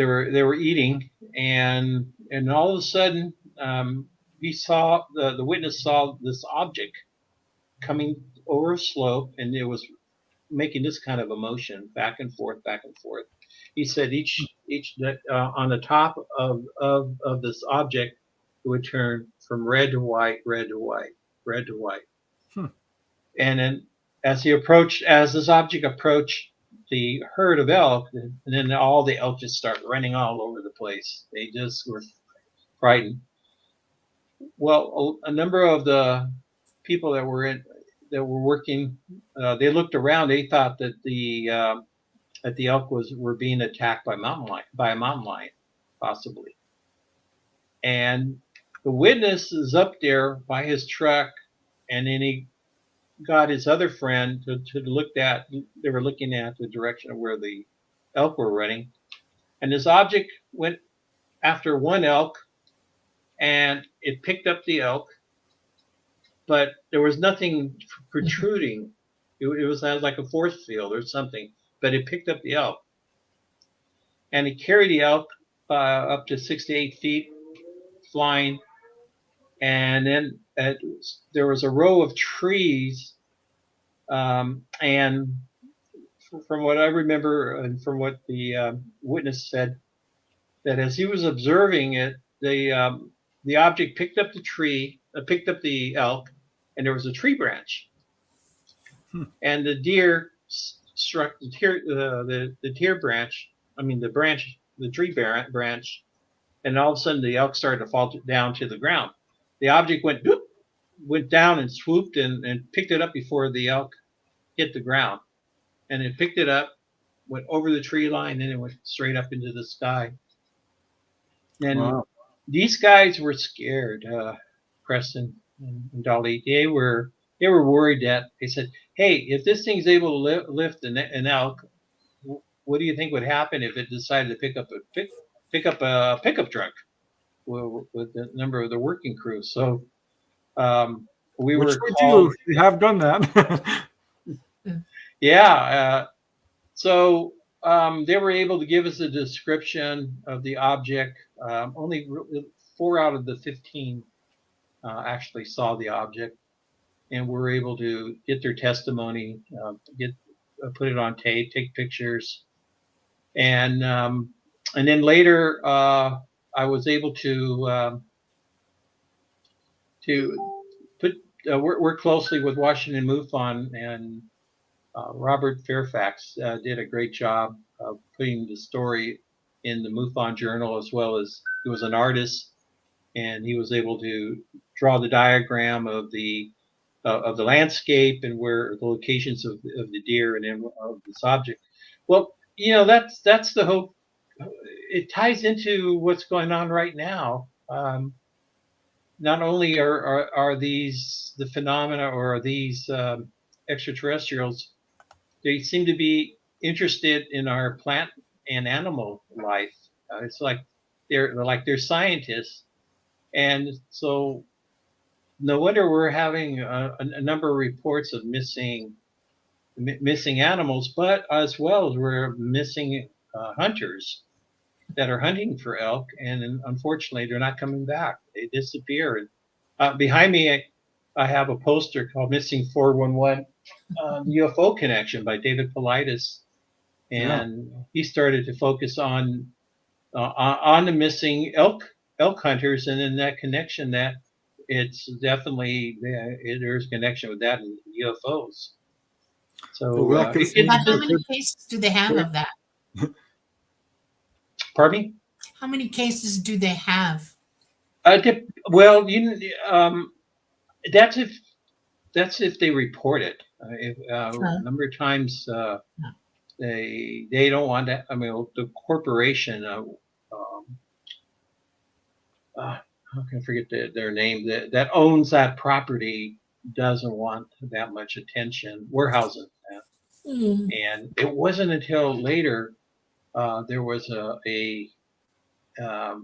were eating, and all of a sudden the witness saw this object coming over a slope, and it was making this kind of a motion back and forth, back and forth. He said each on the top of this object, it would turn from red to white, red to white, red to white. And then as this object approached the herd of elk, and then all the elk just start running all over the place. They just were frightened. Well, a number of the people that were working, they looked around. They thought that the elk were being attacked by a mountain lion, possibly. And the witness is up there by his truck, and then he got his other friend to look at. They were looking at the direction of where the elk were running, and this object went after one elk, and it picked up the elk, but there was nothing protruding. It was like a force field or something, but it picked up the elk, and it carried the elk up to 6 to 8 feet, flying, and then there was a row of trees, and from what I remember and from what the witness said, that as he was observing it, the object picked up the elk, and there was a tree branch, and the deer struck the tree branch, and all of a sudden the elk started to fall down to the ground. The object went down and swooped and picked it up before the elk hit the ground, and it picked it up, went over the tree line, and it went straight up into the sky. And wow. These guys were scared, Preston and Dolly. They were worried that they said, "Hey, if this thing's able to lift an elk, what do you think would happen if it decided to pick up a pickup truck with a number of the working crew?" So we have done that. Yeah. So they were able to give us a description of the object. Only 4 out of the 15 actually saw the object, and were able to get their testimony, put it on tape, take pictures, and then later I was able to work closely with Washington MUFON, and Robert Fairfax did a great job of putting the story in the MUFON Journal, as well as he was an artist, and he was able to draw the diagram of the landscape and where the locations of the deer and of this object. Well, that's the hope. It ties into what's going on right now. Not only are these the phenomena, or are these extraterrestrials, they seem to be interested in our plant and animal life. It's like they're scientists, and so no wonder we're having a number of reports of missing animals, but as well as we're missing hunters that are hunting for elk, and unfortunately they're not coming back. They disappear. Behind me, I have a poster called "Missing 411 UFO Connection" by David Paulides, and he started to focus on the missing elk hunters, and in that connection, that it's definitely there's a connection with that and UFOs. So, But how many cases do they have of that? Pardon me? How many cases do they have? Well, that's if they report it. A number of times they don't want that. I mean, the corporation. How can I forget their name? That owns that property doesn't want that much attention. Warehousing that. And it wasn't until later there was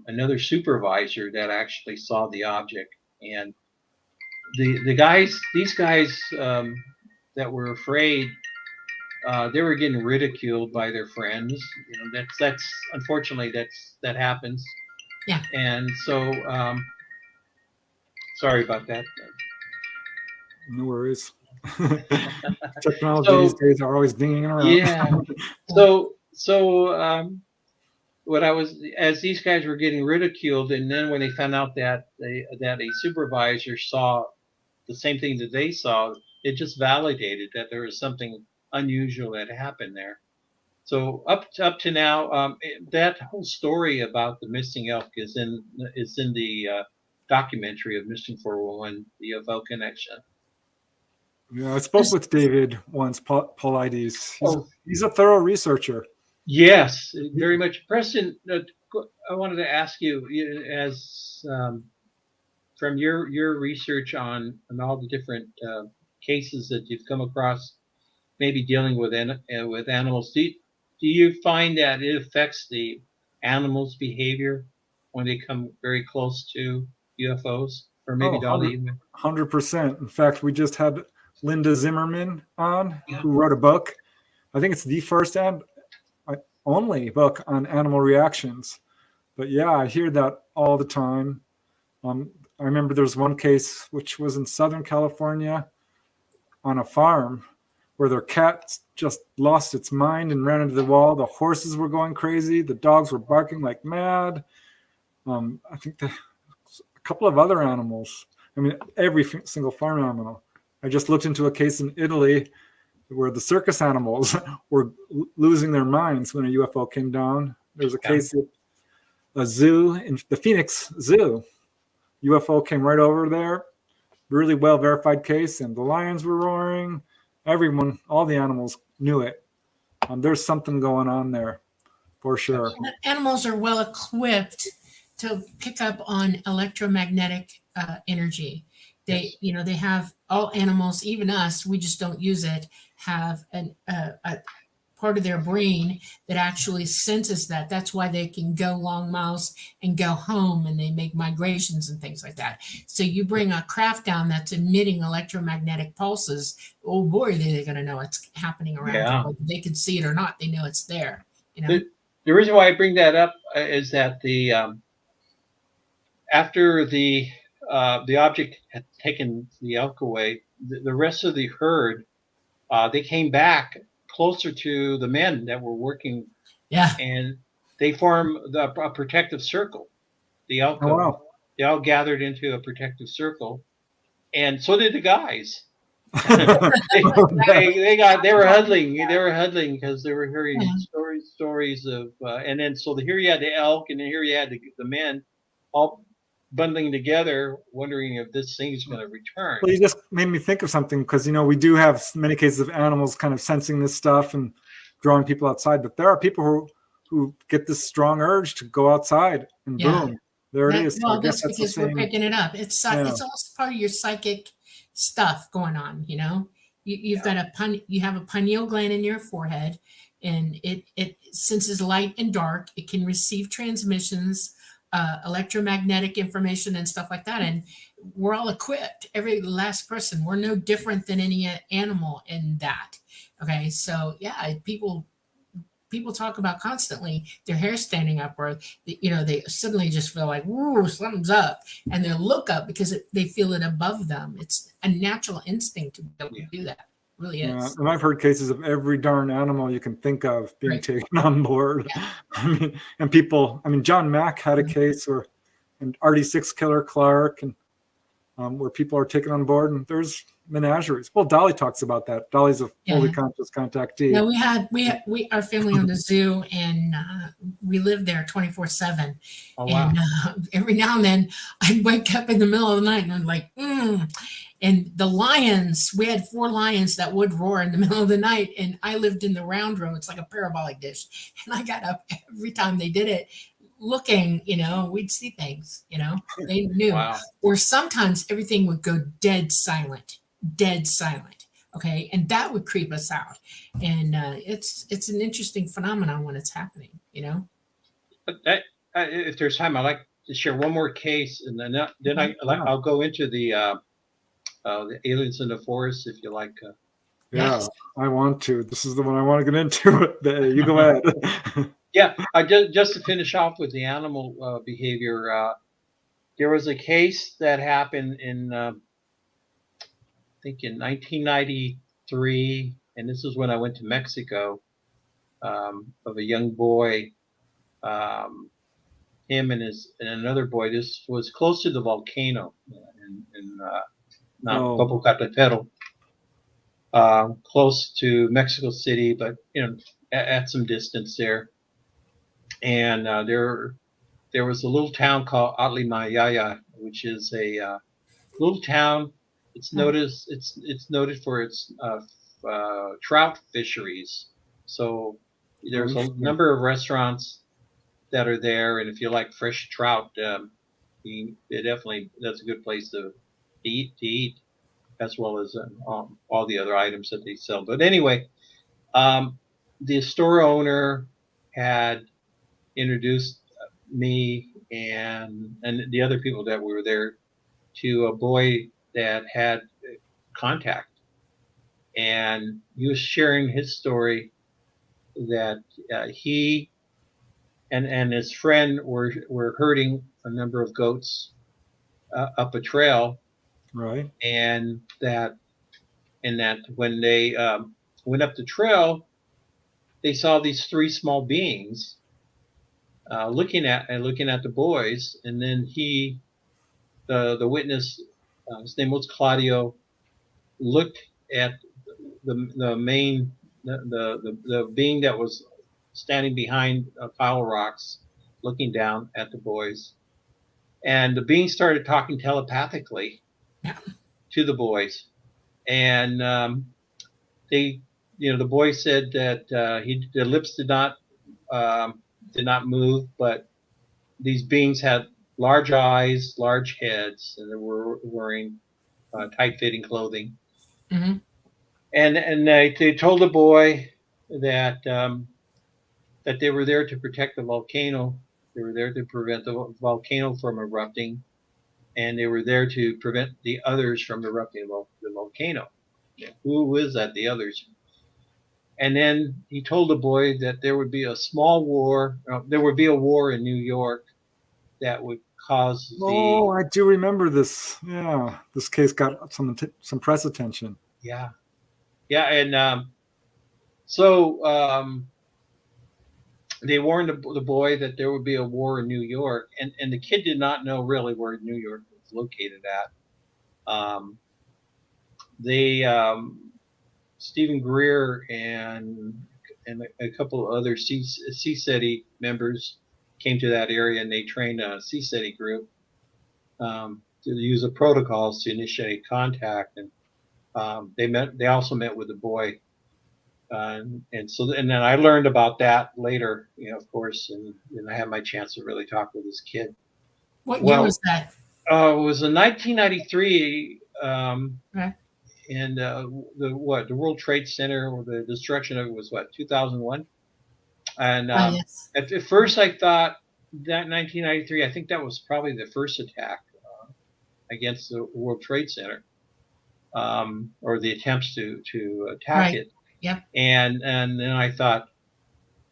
another supervisor that actually saw the object, and these guys that were afraid, they were getting ridiculed by their friends. That's unfortunately that happens. Yeah. And so sorry about that. No worries. Technology these days are always dinging around. Yeah. So as these guys were getting ridiculed, and then when they found out that a supervisor saw the same thing that they saw, it just validated that there was something unusual that happened there. So up to now, that whole story about the missing elk is in the documentary of Missing 411, the UFO Connection. Yeah, I spoke with David once, Paulides. He's a thorough researcher. Yes, very much. Preston, I wanted to ask you, as from your research on all the different cases that you've come across, maybe dealing with animals, do you find that it affects the animals' behavior when they come very close to UFOs, or maybe 100%. In fact, we just had Linda Zimmerman on, who wrote a book. I think it's the first and only book on animal reactions. But yeah, I hear that all the time. I remember there was one case which was in Southern California on a farm where their cat just lost its mind and ran into the wall. The horses were going crazy. The dogs were barking like mad. I think a couple of other animals. I mean, every single farm animal. I just looked into a case in Italy where the circus animals were losing their minds when a UFO came down. There was a case at a zoo in the Phoenix Zoo. UFO came right over there. Really well verified case, and the lions were roaring. Everyone, all the animals knew it. There's something going on there, for sure. Animals are well equipped to pick up on electromagnetic energy. They have, all animals, even us, we just don't use it, have a part of their brain that actually senses that. That's why they can go long miles and go home, and they make migrations and things like that. So you bring a craft down that's emitting electromagnetic pulses, oh boy, they're going to know it's happening around them. Whether they can see it or not, they know it's there. The reason why I bring that up is that after the object had taken the elk away, the rest of the herd, they came back closer to the men that were working. Yeah. And they formed a protective circle. The elk, they all gathered into a protective circle. and so did the guys. they were huddling because they were hearing stories of and then so here you had the elk, and then here you had the men all bundling together, wondering if this thing's going to return. Well, you just made me think of something, because we do have many cases of animals kind of sensing this stuff and drawing people outside, but there are people who get this strong urge to go outside, and boom, there it is. Well, that's because we're picking it up. It's also part of your psychic stuff going on. You've got you have a pineal gland in your forehead, and it senses light and dark. It can receive transmissions, electromagnetic information and stuff like that. And we're all equipped. Every last person. We're no different than any animal in that. Okay, so people talk about constantly their hair standing up, or they suddenly just feel like, whoa, something's up, and they look up because they feel it above them. It's a natural instinct to be able to do that. It really is. Yeah, and I've heard cases of every darn animal you can think of being taken on board. Yeah. John Mack had a case and RD6 Killer Clark, and where people are taken on board, and there's menageries. Well, Dolly talks about that. Dolly's a fully conscious contactee. Yeah, we our family owned a zoo, and we lived there 24/7. Oh, wow. And every now and then I'd wake up in the middle of the night and I'm like, And the lions, we had 4 lions that would roar in the middle of the night, and I lived in the round room. It's like a parabolic dish, and I got up every time they did it, looking. We'd see things. They knew. Wow. Or sometimes everything would go dead silent. Okay, and that would creep us out. And it's an interesting phenomenon when it's happening. But if there's time, I'd like to share one more case, and then I'll go into the aliens in the forest, if you like. Yes. I want to. This is the one I want to get into. You go ahead. Yeah, just to finish off with the animal behavior. There was a case that happened in I think in 1993, and this is when I went to Mexico, of a young boy, him and another boy. This was close to the volcano in Popocatépetl, close to Mexico City, but at some distance there. And there was a little town called Atlimayaya, which is a little town. It's noted for its trout fisheries. So there's a number of restaurants that are there, and if you like fresh trout, that's a good place to eat, as well as all the other items that they sell. But anyway, the store owner had introduced me and the other people that were there to a boy that had contact, and he was sharing his story that he and his friend were herding a number of goats up a trail, right? And that when they went up the trail, they saw these 3 small beings looking at the boys, and then the witness, his name was Claudio, looked at the being that was standing behind a pile of rocks, looking down at the boys, and the being started talking telepathically to the boys, and the boy said that the lips did not move, but these beings had large eyes, large heads, and they were wearing tight-fitting clothing. Mm-hmm. And they told the boy that they were there to protect the volcano. They were there to prevent the volcano from erupting, and they were there to prevent the others from erupting the volcano. Who is that? The others. And then he told the boy that there would be a small war. There would be a war in New York that would cause I do remember this. Yeah, this case got some press attention. Yeah, and so they warned the boy that there would be a war in New York, and the kid did not know really where New York was located at. They Stephen Greer and a couple of other CSETI members came to that area, and they trained a CSETI group to use the protocols to initiate contact. And they also met with the boy, and then I learned about that later, of course, and I had my chance to really talk with this kid. What year was that? It was in 1993. Right. And the World Trade Center, or the destruction of it, was 2001. And Yes. at first I thought that 1993, I think that was probably the first attack against the World Trade Center, or the attempts to attack it. Yep. And then I thought,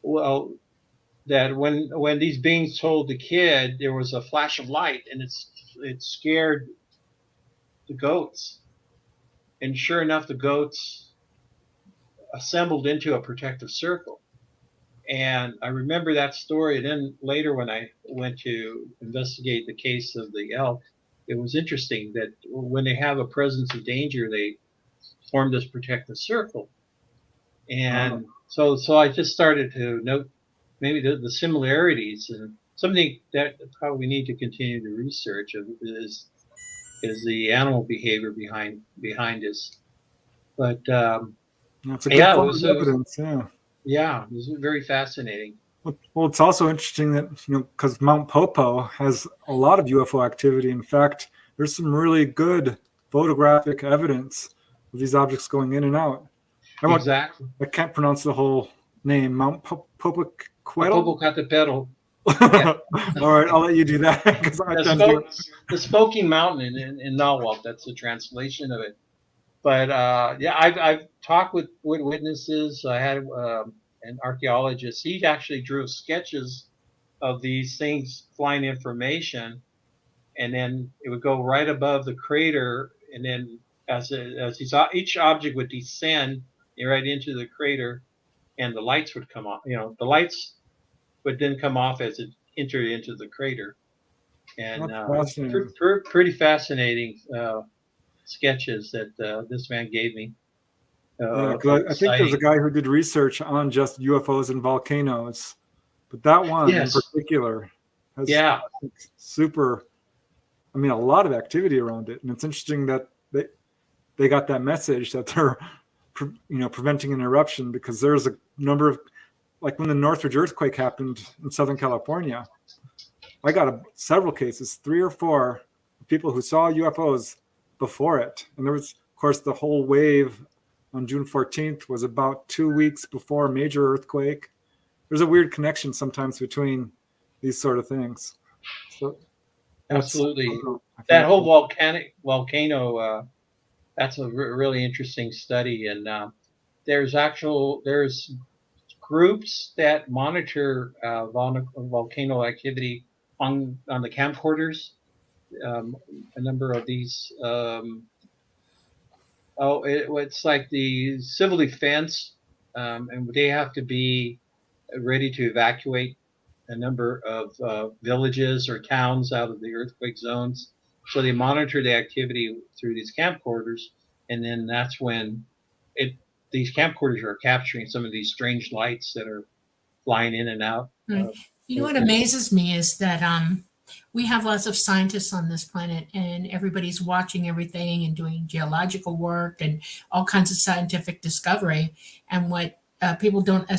well, that when these beings told the kid, there was a flash of light, and it scared the goats. And sure enough, the goats assembled into a protective circle. And I remember that story. And then later, when I went to investigate the case of the elk, it was interesting that when they have a presence of danger, they form this protective circle. And so I just started to note maybe the similarities, and something that probably we need to continue to research is the animal behavior behind this. But That's a good form of evidence. Yeah, it was very fascinating. Well, it's also interesting that, because Mount Popo has a lot of UFO activity. In fact, there's some really good photographic evidence of these objects going in and out. Exactly. I can't pronounce the whole name. Mount Popocatépetl. Popocatépetl. Yeah. All right, I'll let you do that, because the Smoking Mountain in Nahuatl. That's the translation of it. But I've talked with witnesses. I had an archaeologist. He actually drew sketches of these things flying information, and then it would go right above the crater, and then as each object would descend right into the crater, and the lights would come on. The lights would then come off as it entered into the crater. And pretty fascinating sketches that this man gave me. I think there's a guy who did research on just UFOs and volcanoes, but that one in particular has a lot of activity around it. And it's interesting that they got that message that they're preventing an eruption, because there's a number of, like when the Northridge earthquake happened in Southern California, I got several cases, 3 or 4 people who saw UFOs before it. And there was, of course, the whole wave on June 14th was about 2 weeks before a major earthquake. There's a weird connection sometimes between these sort of things. So, absolutely. That whole volcano, that's a really interesting study. And there's groups that monitor volcano activity on the camcorders. A number of these. It's like the civil defense, and they have to be ready to evacuate a number of villages or towns out of the earthquake zones. So they monitor the activity through these camcorders, and then that's when these camcorders are capturing some of these strange lights that are flying in and out. What amazes me is that we have lots of scientists on this planet, and everybody's watching everything and doing geological work and all kinds of scientific discovery. And what people don't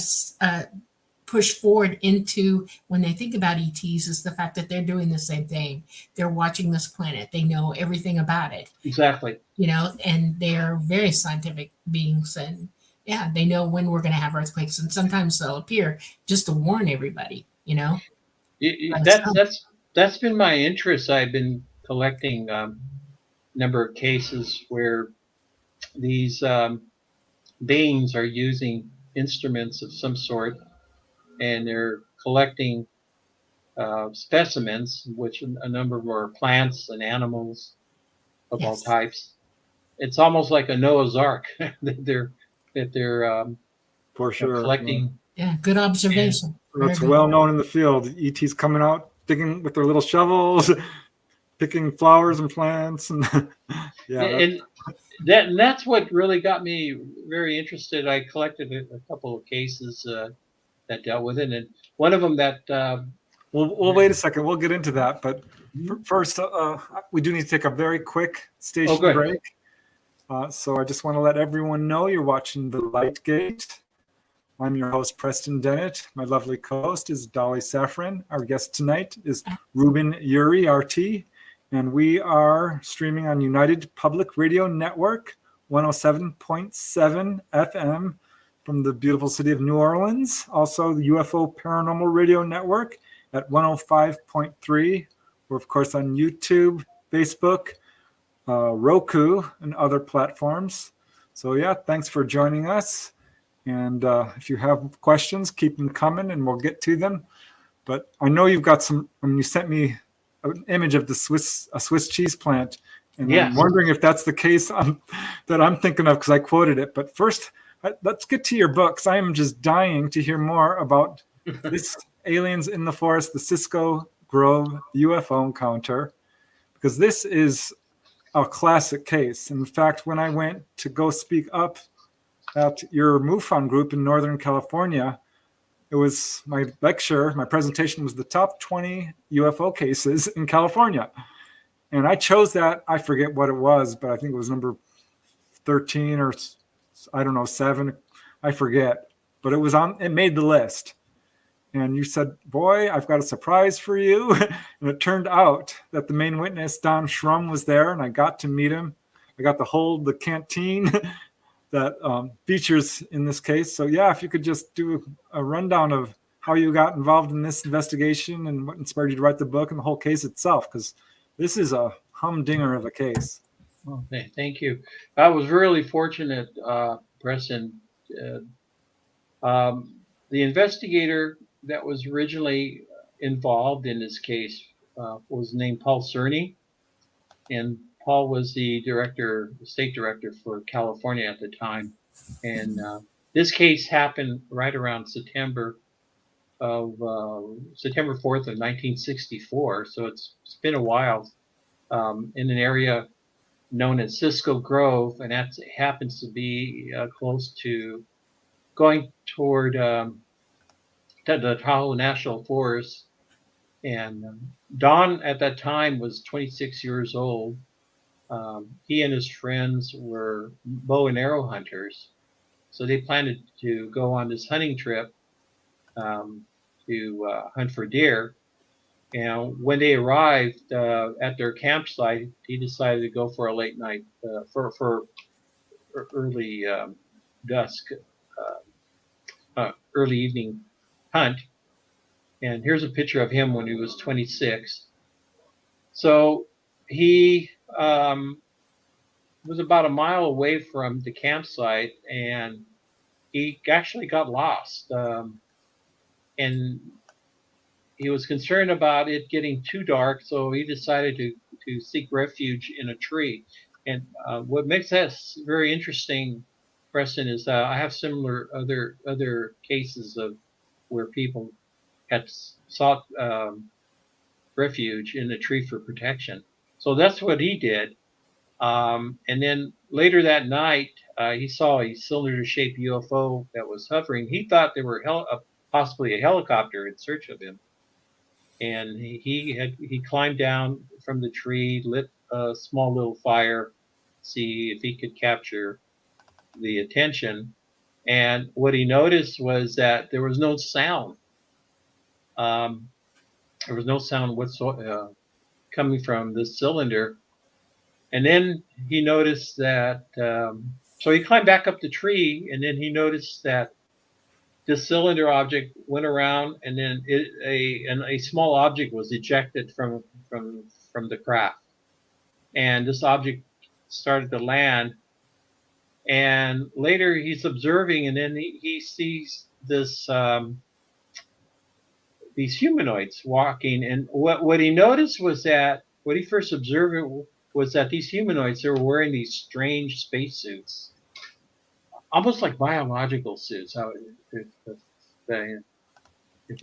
push forward into when they think about ETs is the fact that they're doing the same thing. They're watching this planet. They know everything about it. Exactly. And they're very scientific beings, and they know when we're going to have earthquakes, and sometimes they'll appear just to warn everybody, That's been my interest. I've been collecting a number of cases where these beings are using instruments of some sort, and they're collecting specimens, which a number of them are plants and animals of all types. It's almost like a Noah's Ark that they're for sure collecting. Yeah, good observation. That's well known in the field. ETs coming out digging with their little shovels, picking flowers and plants, and And that's what really got me very interested. I collected a couple of cases that dealt with it, and one of them that we'll wait a second. We'll get into that, but first, we do need to take a very quick station break. So I just want to let everyone know you're watching The Light Gate. I'm your host, Preston Dennett. My lovely co-host is Dolly Safran. Our guest tonight is Ruben Uriarte, and we are streaming on United Public Radio Network, 107.7 FM from the beautiful city of New Orleans. Also, the UFO Paranormal Radio Network at 105.3. We're, of course, on YouTube, Facebook, Roku, and other platforms. So, yeah, thanks for joining us. And if you have questions, keep them coming and we'll get to them. But I know you've got some, you sent me an image of a Swiss cheese plant. And I'm wondering if that's the case that I'm thinking of because I quoted it. But first, let's get to your books. I am just dying to hear more about this Aliens in the Forest, the Cisco Grove UFO encounter, because this is a classic case. In fact, when I went to go speak up at your MUFON group in Northern California, it was my presentation was the top 20 UFO cases in California. And I chose that, I forget what it was, but I think it was number 13 or I don't know, 7, I forget. But it made the list. And you said, boy, I've got a surprise for you. And it turned out that the main witness, Don Schrum, was there, and I got to meet him. I got to hold the canteen that features in this case. So yeah, if you could just do a rundown of how you got involved in this investigation and what inspired you to write the book and the whole case itself, because this is a humdinger of a case. Okay, thank you. I was really fortunate, Preston. The investigator that was originally involved in this case was named Paul Cerny, and Paul was the state director for California at the time. And this case happened right around September 4th of 1964. So it's been a while in an area known as Cisco Grove, and that happens to be close to going toward the Tahoe National Forest. And Don at that time was 26 years old. He and his friends were bow and arrow hunters. So they planned to go on this hunting trip to hunt for deer. And when they arrived at their campsite, he decided to go for a late night, for early dusk, early evening hunt. And here's a picture of him when he was 26. So he was about a mile away from the campsite, and he actually got lost. And he was concerned about it getting too dark, so he decided to seek refuge in a tree. And what makes that very interesting, Preston, is I have similar other cases of where people had sought refuge in a tree for protection. So that's what he did. And then later that night, he saw a cylinder-shaped UFO that was hovering. He thought there were possibly a helicopter in search of him. And he climbed down from the tree, lit a small little fire, see if he could capture the attention. And what he noticed was that there was no sound. There was no sound whatsoever coming from this cylinder. And then he noticed that, so he climbed back up the tree, and then he noticed that this cylinder object went around, and then a small object was ejected from the craft. And this object started to land. And later he's observing, and then he sees these humanoids walking. And what he noticed was that, what he first observed was that these humanoids, they were wearing these strange spacesuits, almost like biological suits.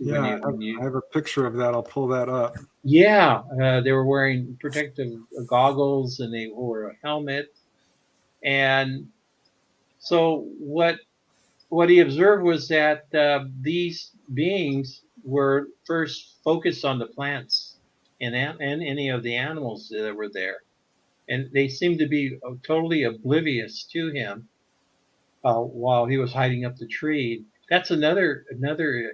Yeah, I have a picture of that. I'll pull that up. Yeah, they were wearing protective goggles and they wore a helmet. And so what he observed was that these beings were first focused on the plants and any of the animals that were there, and they seemed to be totally oblivious to him while he was hiding up the tree. That's another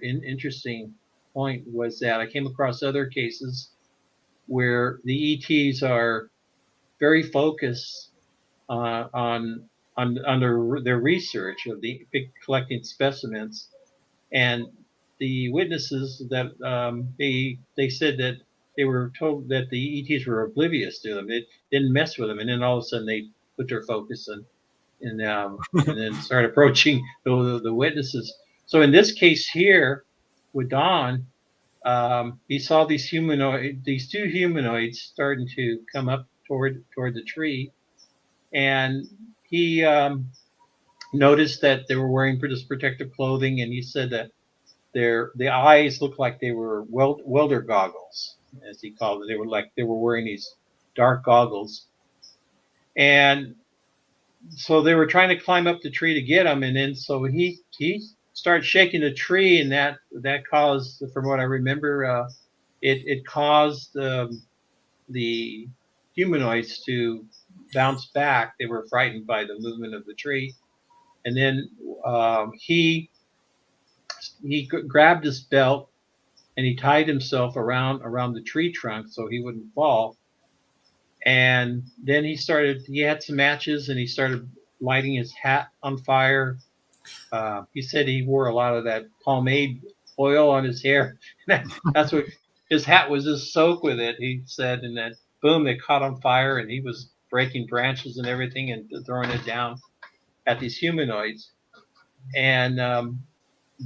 interesting point, was that I came across other cases where the ETs are very focused on their research of the collecting specimens, and the witnesses that they said that they were told that the ETs were oblivious to them. It didn't mess with them, and then all of a sudden they put their focus and then start approaching the witnesses. So in this case here with Don, he saw these two humanoids starting to come up toward the tree, and he noticed that they were wearing this protective clothing, and he said that the eyes looked like they were welder goggles, as he called it. They were wearing these dark goggles, and so they were trying to climb up the tree to get him, and then so he started shaking the tree, and that caused, from what I remember, it caused the humanoids to bounce back. They were frightened by the movement of the tree, and then he grabbed his belt and he tied himself around the tree trunk so he wouldn't fall. And then he had some matches and he started lighting his hat on fire. He said he wore a lot of that pomade oil on his hair. That's what his hat was, just soaked with it, he said. And then boom, it caught on fire, and he was breaking branches and everything and throwing it down at these humanoids. And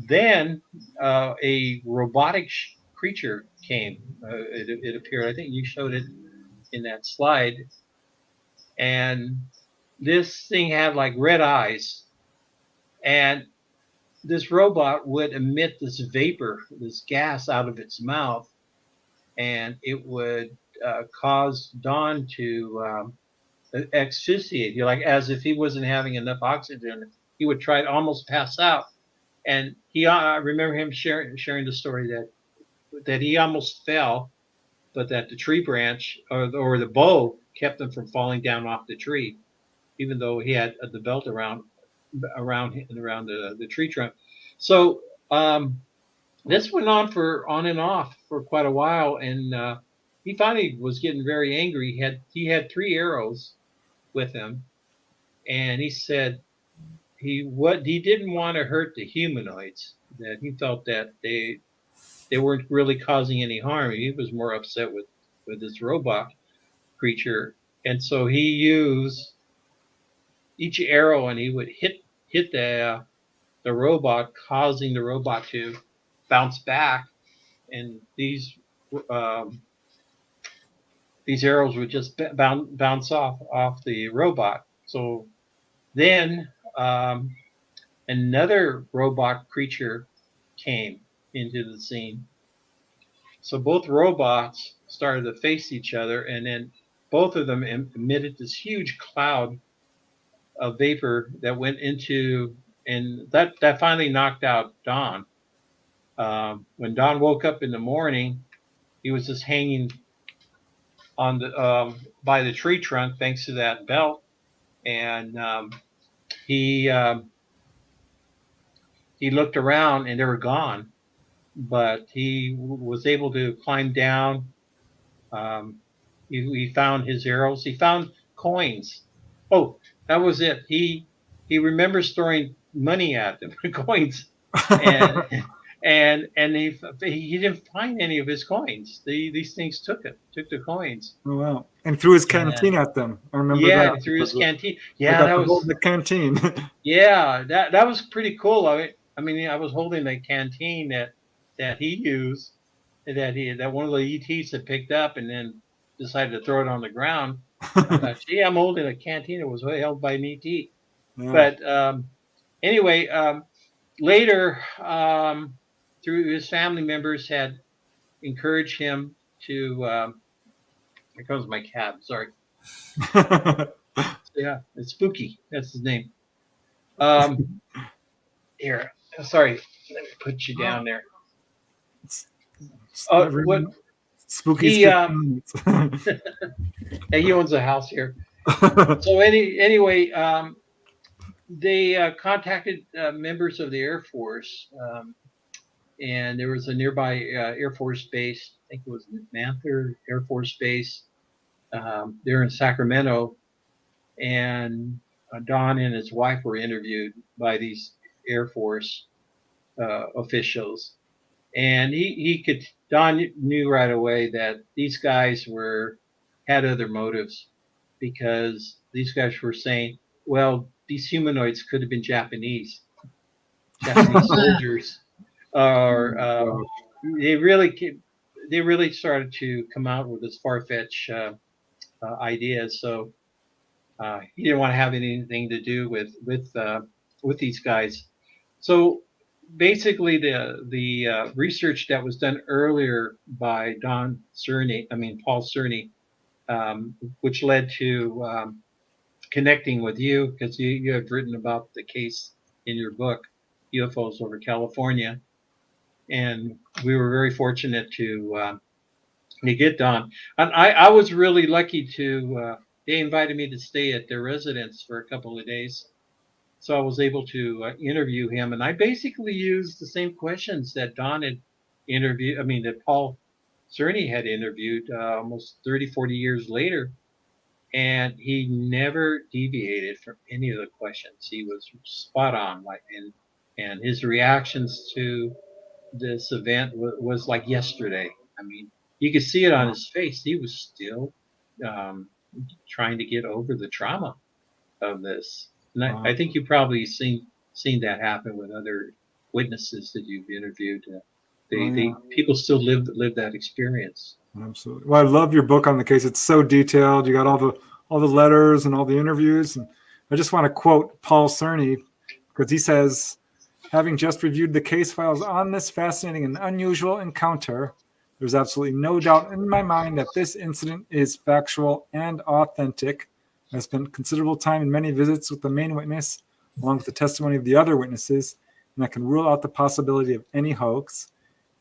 then a robotic creature came. It appeared. I think you showed it in that slide. And this thing had like red eyes, and this robot would emit this vapor, this gas out of its mouth, and it would cause Don to asphyxiate, like as if he wasn't having enough oxygen. He would try to almost pass out. And I remember him sharing the story that he almost fell, but that the tree branch or the bow kept him from falling down off the tree, even though he had the belt around the tree trunk. So this went on and off for quite a while, and he finally was getting very angry. He had 3 arrows with him, and he said he didn't want to hurt the humanoids. That he felt that they weren't really causing any harm. He was more upset with this robot creature, and so he used each arrow, and he would hit the robot, causing the robot to bounce back, and these arrows would just bounce off the robot. So then another robot creature came into the scene. So both robots started to face each other, and then both of them emitted this huge cloud of vapor that went into, and that finally knocked out Don. When Don woke up in the morning, he was just hanging on the by the tree trunk thanks to that belt, and he looked around and they were gone, but he was able to climb down. He found his arrows. He found coins. Oh, that was it. He remembers throwing money at them, coins, and he didn't find any of his coins. These things took the coins. Oh wow! And threw his canteen at them. I remember that. Yeah, threw his canteen. Yeah, that was the canteen. Yeah, that was pretty cool. I mean, I was holding the canteen that he used, that one of the ETs had picked up, and then decided to throw it on the ground. I thought, gee, I'm holding a canteen that was held by an ET. Yeah. But anyway, later, through his family members had encouraged him to. Here comes my cab. Sorry. Yeah, it's Spooky. That's his name. Here. Sorry. Let me put you down there. What Spooky. he he owns a house here. So anyway, they contacted members of the Air Force, and there was a nearby Air Force base. I think it was Manther Air Force Base. They're in Sacramento, and Don and his wife were interviewed by these Air Force officials, and Don knew right away that these guys had other motives, because these guys were saying, well, these humanoids could have been Japanese soldiers, or they really started to come out with this far-fetched ideas. So he didn't want to have anything to do with these guys. So basically, the research that was done earlier by Paul Cerny, which led to connecting with you, because you have written about the case in your book, UFOs Over California, and we were very fortunate to get Don. And I was really lucky to. They invited me to stay at their residence for a couple of days, so I was able to interview him, and I basically used the same questions that Don had interviewed. I mean, that Paul Cerny had interviewed almost 30, 40 years later, and he never deviated from any of the questions. He was spot on, and his reactions to this event was like yesterday. I mean, you could see it on his face. He was still trying to get over the trauma of this. And I think you've probably seen that happen with other witnesses that you've interviewed. People still live that experience. Absolutely. Well, I love your book on the case. It's so detailed. You got all the letters and all the interviews. And I just want to quote Paul Cerny, because he says, having just reviewed the case files on this fascinating and unusual encounter, there's absolutely no doubt in my mind that this incident is factual and authentic. I spent considerable time and many visits with the main witness, along with the testimony of the other witnesses, and I can rule out the possibility of any hoax.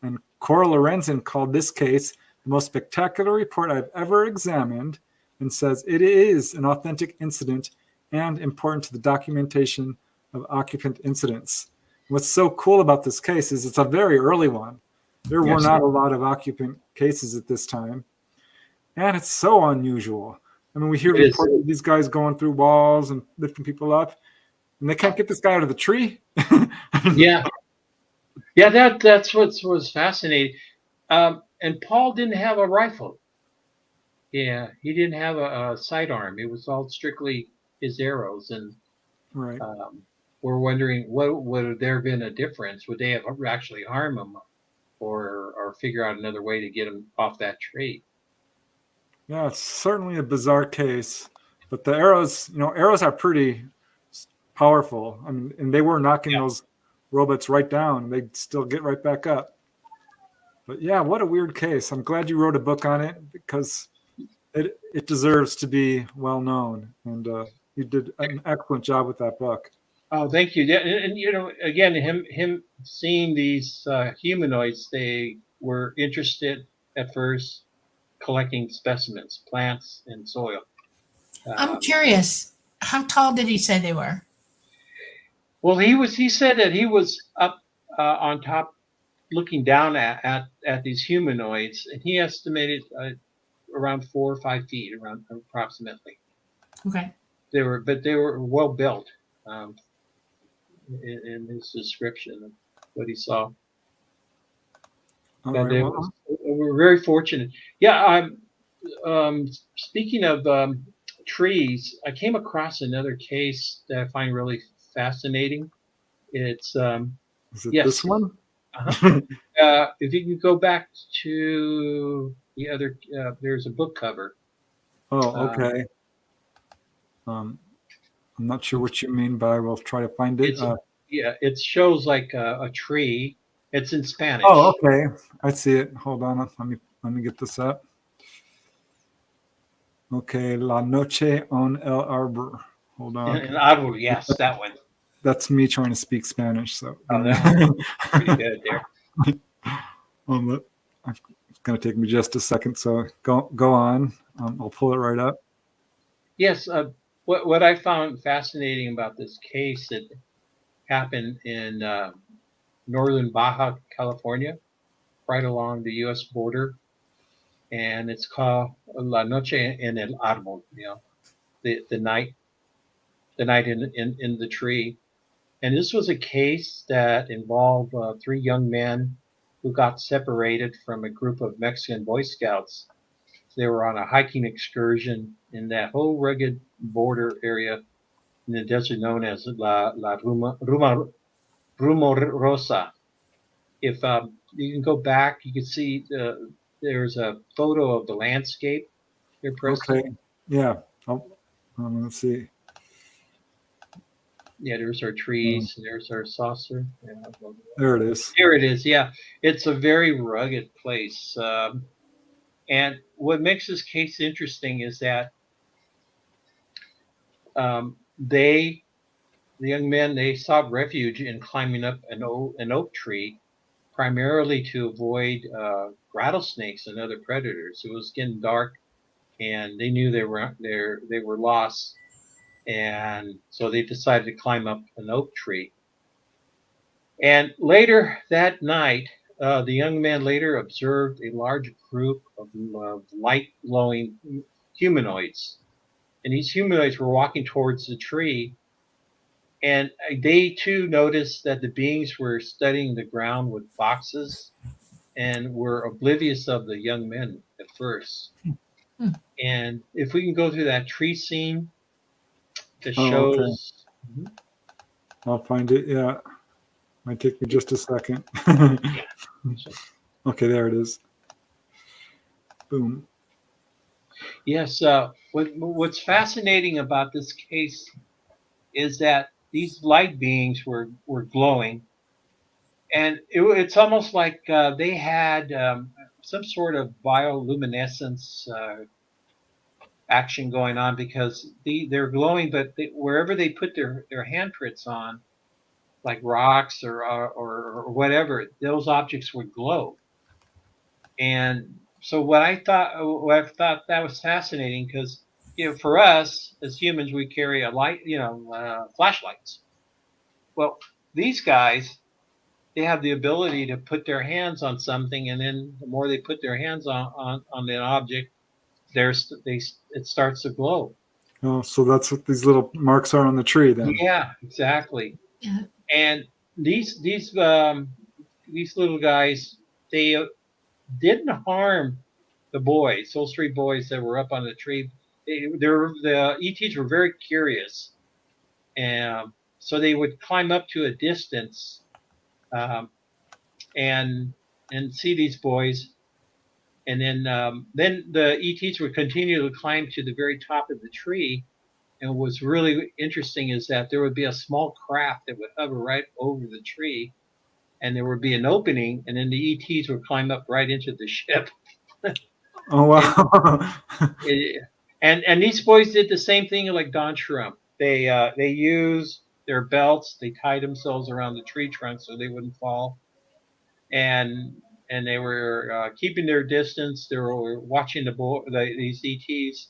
And Cora Lorenzen called this case the most spectacular report I've ever examined, and says it is an authentic incident and important to the documentation of occupant incidents. What's so cool about this case is it's a very early one. There were not a lot of occupant cases at this time, and it's so unusual. I mean, we hear reports of these guys going through walls and lifting people up, and they can't get this guy out of the tree. Yeah, that's what was fascinating. And Paul didn't have a rifle. Yeah, he didn't have a sidearm. It was all strictly his arrows. And right. We're wondering, would there have been a difference? Would they have actually harmed him, or figure out another way to get him off that tree? Yeah, it's certainly a bizarre case, but the arrows are pretty powerful. I mean, and they were knocking those robots right down. They'd still get right back up. But yeah, what a weird case. I'm glad you wrote a book on it, because it deserves to be well known, and you did an excellent job with that book. Oh, thank you. Yeah, and again, him seeing these humanoids, they were interested at first collecting specimens, plants and soil. I'm curious, how tall did he say they were? Well, he said that he was up on top, looking down at these humanoids, and he estimated around 4 or 5 feet, around approximately. Okay. They were well built. In his description of what he saw. We're very fortunate. Yeah, speaking of trees, I came across another case that I find really fascinating. It's is it this one? If you can go back to the other, there's a book cover. Oh, okay. I'm not sure what you mean by. We'll try to find it. It shows like a tree, It's in Spanish. Oh, okay. I see it. Hold on. Let me get this up. Okay, La Noche on El Arbor. Hold on. In Arbor, yes, that one. That's me trying to speak Spanish. So Oh, that one's pretty good there. It's going to take me just a second. So go on. I'll pull it right up. Yes. What I found fascinating about this case that happened in northern Baja California, right along the U.S. border, and it's called La Noche en el Árbol. The night in the tree. And this was a case that involved 3 young men who got separated from a group of Mexican Boy Scouts. They were on a hiking excursion in that whole rugged border area in the desert known as La Rumorosa. If you can go back, you can see there's a photo of the landscape here, Preston. Okay. Yeah. Let's see. Yeah, there's our trees, and there's our saucer. Yeah. There it is. Here it is. Yeah, it's a very rugged place. And what makes this case interesting is that the young men, they sought refuge in climbing up an oak tree, primarily to avoid rattlesnakes and other predators. It was getting dark, and they knew they were lost, and so they decided to climb up an oak tree. And later that night, the young man later observed a large group of light-glowing humanoids. And these humanoids were walking towards the tree. And they too noticed that the beings were studying the ground with boxes and were oblivious of the young men at first. And if we can go through that tree scene that shows. Okay. I'll find it. Yeah. Might take me just a second. Okay, there it is. Boom. Yes. What's fascinating about this case is that these light beings were glowing, and it's almost like they had some sort of bioluminescence action going on, because they're glowing, but wherever they put their handprints on, like rocks or whatever, those objects would glow. And so what I thought that was fascinating, because for us as humans, we carry a light, flashlights. Well, these guys, they have the ability to put their hands on something, and then the more they put their hands on an object, it starts to glow. Oh, so that's what these little marks are on the tree then. Yeah, exactly. Yeah. And these little guys, they didn't harm the boys. Those 3 boys that were up on the tree. The ETs were very curious, and so they would climb up to a distance and see these boys, and then the ETs would continue to climb to the very top of the tree. And what's really interesting is that there would be a small craft that would hover right over the tree, and there would be an opening, and then the ETs would climb up right into the ship. Oh, wow. And these boys did the same thing like Don Trump. They used their belts. They tied themselves around the tree trunk so they wouldn't fall, and they were keeping their distance. They were watching these ETs.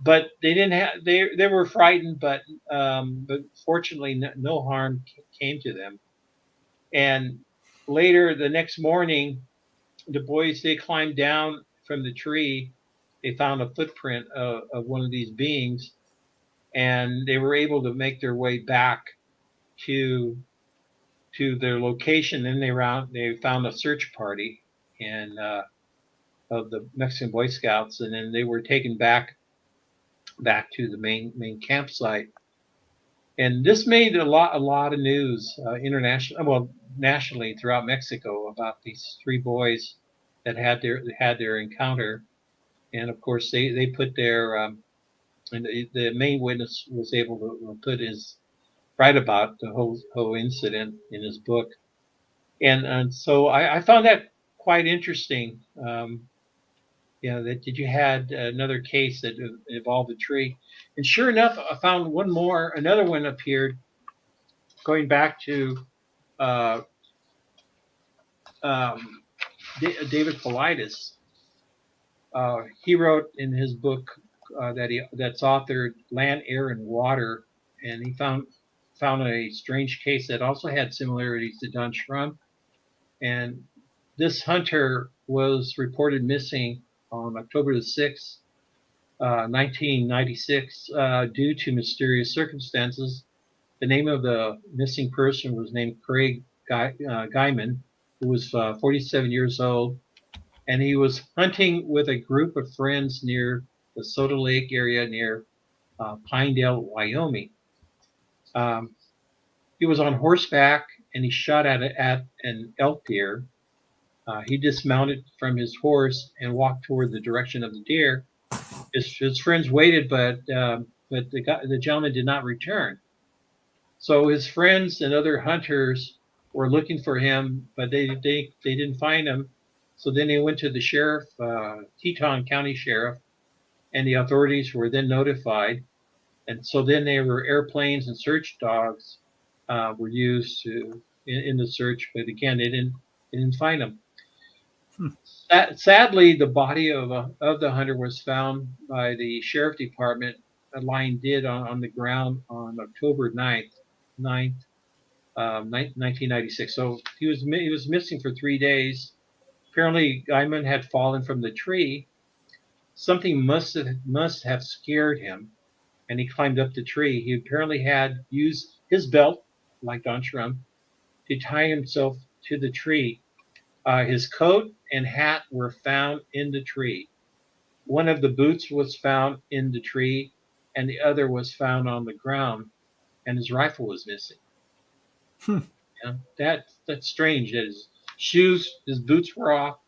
But they didn't have. They were frightened, but fortunately, no harm came to them. And later, the next morning, the boys, they climbed down from the tree. They found a footprint of one of these beings, and they were able to make their way back to their location. And they found a search party of the Mexican Boy Scouts, and then they were taken back to the main campsite. And this made a lot of news nationally throughout Mexico about these 3 boys that had their encounter. And of course they put their and the main witness was able to write about the whole incident in his book. And so I found that quite interesting. That you had another case that involved a tree, and sure enough, I found another one appeared, going back to uh, um, David Paulides. He wrote in his book that's authored Land, Air, and Water, and he found a strange case that also had similarities to Don Trump. And this hunter was reported missing on October the 6th, 1996, due to mysterious circumstances. The name of the missing person was named Craig Guyman, who was 47 years old, and he was hunting with a group of friends near the Soda Lake area near Pinedale, Wyoming. He was on horseback, and he shot at an elk deer. He dismounted from his horse and walked toward the direction of the deer. His friends waited, but the gentleman did not return. So his friends and other hunters were looking for him, but they didn't find him. So then they went to the sheriff, Teton County Sheriff, and the authorities were then notified. And so then airplanes and search dogs were used in the search, but again, they didn't find him. Sadly, the body of the hunter was found by the sheriff department lying dead on the ground on October 9th, 1996. So he was missing for 3 days. Apparently, Guyman had fallen from the tree. Something must have scared him, and he climbed up the tree. He apparently had used his belt, like Don Trump, to tie himself to the tree. His coat and hat were found in the tree. One of the boots was found in the tree, and the other was found on the ground, and his rifle was missing. That's strange. That his boots were off,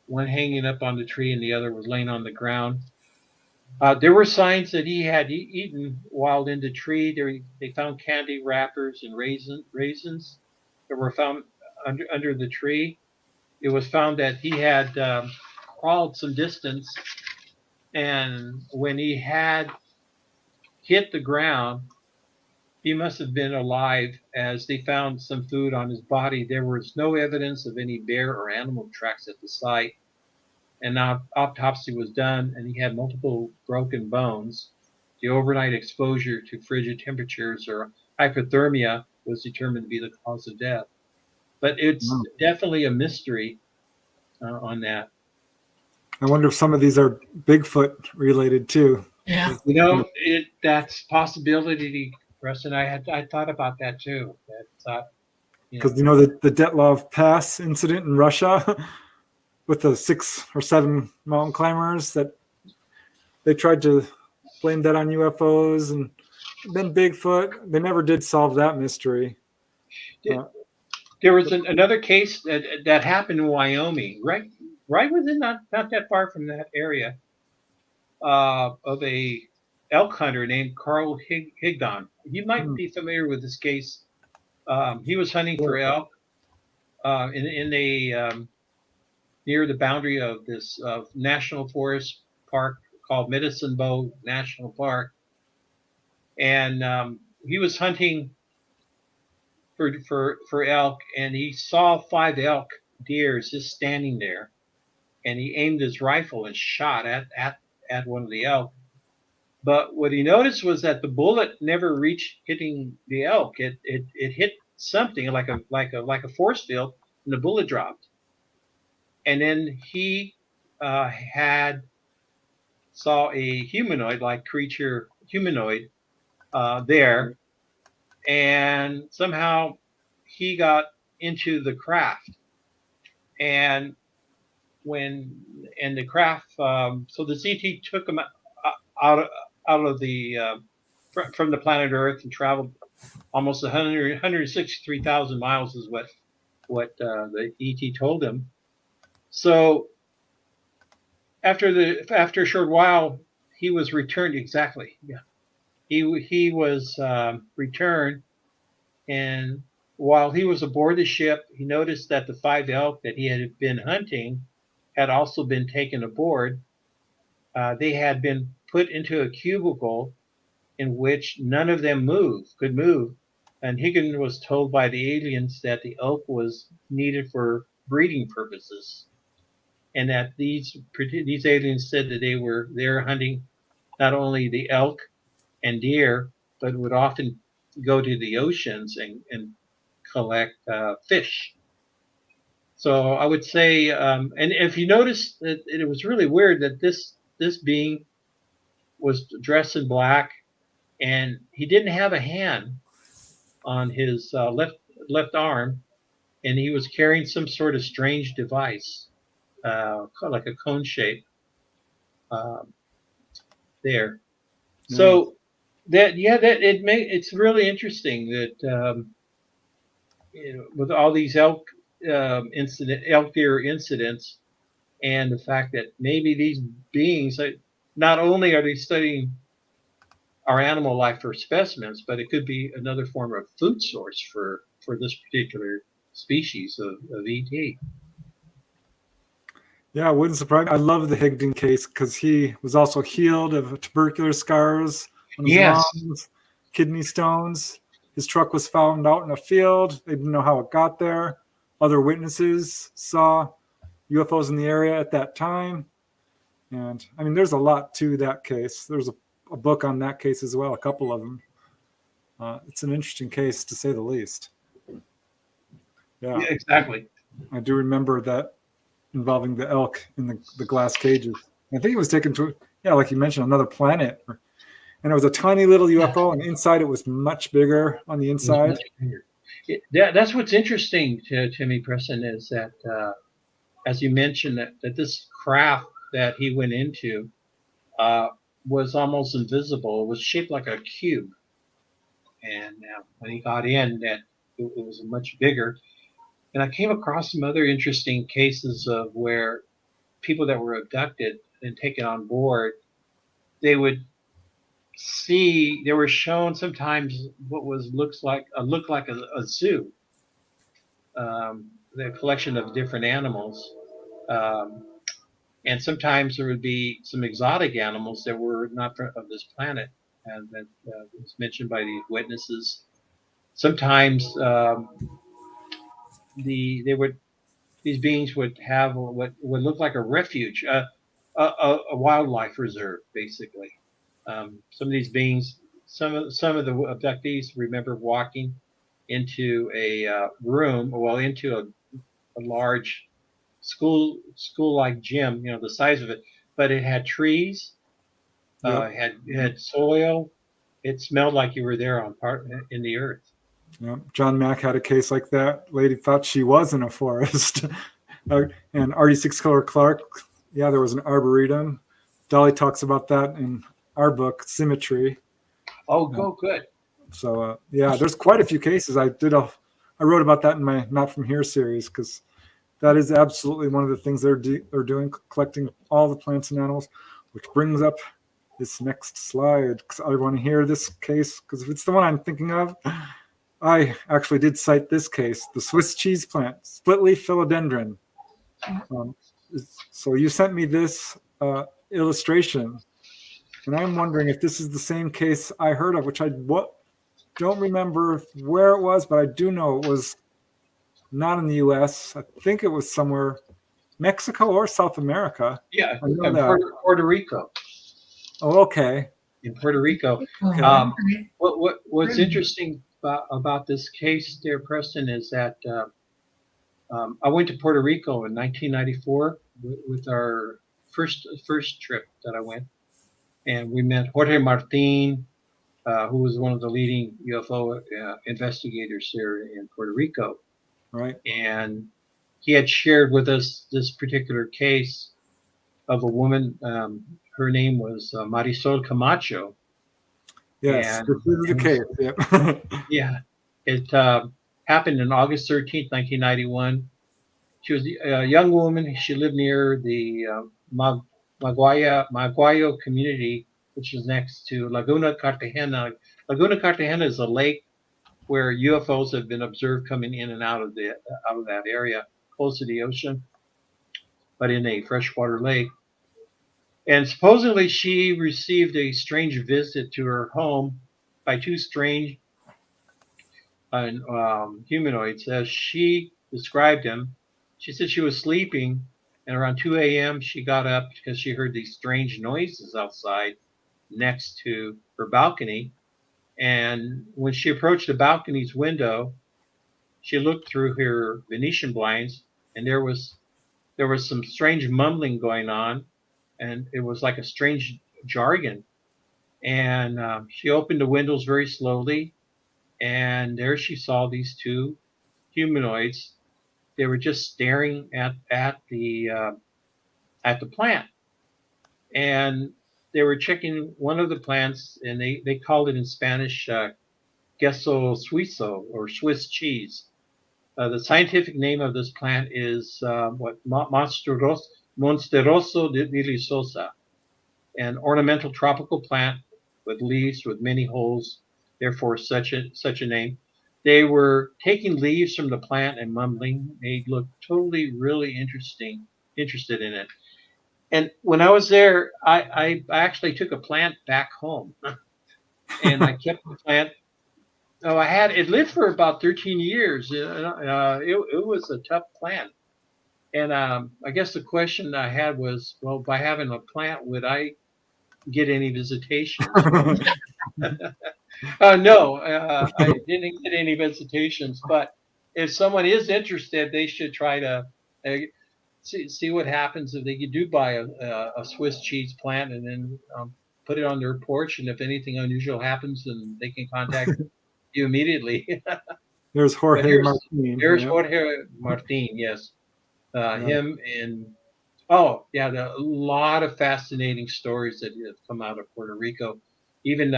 one hanging up on the tree, and the other was laying on the ground. There were signs that he had eaten while in the tree. They found candy wrappers and raisins that were found under the tree. It was found that he had crawled some distance, and when he had hit the ground, he must have been alive, as they found some food on his body. There was no evidence of any bear or animal tracks at the site. An autopsy was done, and he had multiple broken bones. The overnight exposure to frigid temperatures or hypothermia was determined to be the cause of death. But it's definitely a mystery on that. I wonder if some of these are Bigfoot related too. Yeah. That's possibility, Preston. I thought about that too. Because the Detlov Pass incident in Russia with the 6 or 7 mountain climbers that they tried to blame that on UFOs, and then Bigfoot. They never did solve that mystery. There was another case that happened in Wyoming, right within not that far from that area, of a elk hunter named Carl Higdon. You might be familiar with this case. He was hunting for elk in a near the boundary of this national forest park called Medicine Bow National Park, and he was hunting for elk, and he saw 5 elk deers just standing there, and he aimed his rifle and shot at one of the elk. But what he noticed was that the bullet never reached hitting the elk. It hit something like a force field, and the bullet dropped. And then he saw a humanoid-like creature, there, and somehow he got into the craft. And the craft, so the CT took him out of the from the planet Earth and traveled almost 163,000 miles is what the ET told him. So after a short while, he was returned. Exactly, yeah. He was returned, and while he was aboard the ship, he noticed that the 5 elk that he had been hunting had also been taken aboard. They had been put into a cubicle in which none of them could move. And Higgins was told by the aliens that the elk was needed for breeding purposes, and that these aliens said that they were there hunting not only the elk and deer, but would often go to the oceans and collect fish. So I would say, and if you notice that it was really weird that this being was dressed in black, and he didn't have a hand on his left arm, and he was carrying some sort of strange device, like a cone shape there. Yeah. So it's really interesting that with all these elk deer incidents, and the fact that maybe these beings, not only are they studying our animal life for specimens, but it could be another form of food source for this particular species of ET. Yeah, it wouldn't surprise me. I love the Higdon case because he was also healed of tubercular scars on his lungs, kidney stones. His truck was found out in a field. They didn't know how it got there. Other witnesses saw UFOs in the area at that time. And I mean, there's a lot to that case. There's a book on that case as well, a couple of them. It's an interesting case, to say the least. Yeah, exactly. I do remember that involving the elk in the glass cages. I think it was taken to, like you mentioned, another planet. And it was a tiny little UFO, and inside it was much bigger on the inside. That's what's interesting to me, Preston, is that, as you mentioned, that this craft that he went into was almost invisible. It was shaped like a cube. And when he got in, that it was much bigger. And I came across some other interesting cases of where people that were abducted and taken on board, they were shown sometimes what looked like a zoo, the collection of different animals, and sometimes there would be some exotic animals that were not of this planet, and that was mentioned by these witnesses. Sometimes these beings would have what would look like a refuge, a wildlife reserve, basically. Some of these beings, some of the abductees remember walking into a room, into a large school-like gym, the size of it, but it had trees, it had soil. It smelled like you were there in the earth. Yeah. John Mack had a case like that. Lady thought she was in a forest. And RD6 Killer Clark, there was an arboretum. Dolly talks about that in our book, Symmetry. Oh, good. So, there's quite a few cases. I wrote about that in my Not From Here series, because that is absolutely one of the things they're doing, collecting all the plants and animals, which brings up this next slide, because I want to hear this case, because if it's the one I'm thinking of, I actually did cite this case, the Swiss cheese plant, split-leaf philodendron. So you sent me this illustration, and I'm wondering if this is the same case I heard of, which I don't remember where it was, but I do know it was not in the U.S. I think it was somewhere, Mexico or South America. Yeah, in Puerto Rico. Oh, okay. In Puerto Rico. Okay. What's interesting about this case there, Preston, is that I went to Puerto Rico in 1994 with our first trip that I went, and we met Jorge Martin, who was one of the leading UFO investigators there in Puerto Rico. Right. And he had shared with us this particular case of a woman. Her name was Marisol Camacho. Yes, this is the case. Yep. Yeah, it happened on August 13th, 1991. She was a young woman. She lived near the Maguayo community, which is next to Laguna Cartagena. Laguna Cartagena is a lake where UFOs have been observed coming in and out of that area, close to the ocean, but in a freshwater lake. And supposedly she received a strange visit to her home by two strange humanoids, as she described them. She said she was sleeping, and around 2 a.m. she got up because she heard these strange noises outside next to her balcony. And when she approached the balcony's window, she looked through her Venetian blinds, and there was some strange mumbling going on, and it was like a strange jargon. And she opened the windows very slowly, and there she saw these two humanoids. They were just staring at the plant, and they were checking one of the plants, and they called it in Spanish queso suizo, or Swiss cheese. The scientific name of this plant is Monsteroso deliciosa, an ornamental tropical plant with leaves with many holes, therefore such a name. They were taking leaves from the plant and mumbling. They looked totally really interested in it. And when I was there, I actually took a plant back home, and I kept the plant. Oh, it lived for about 13 years. It was a tough plant. And I guess the question I had was, well, by having a plant, would I get any visitations? No, I didn't get any visitations. But if someone is interested, they should try to see what happens if they do buy a Swiss cheese plant and then put it on their porch. And if anything unusual happens, then they can contact you immediately. There's Jorge Martin. There's Jorge Martin, yes. Him and a lot of fascinating stories that have come out of Puerto Rico. Even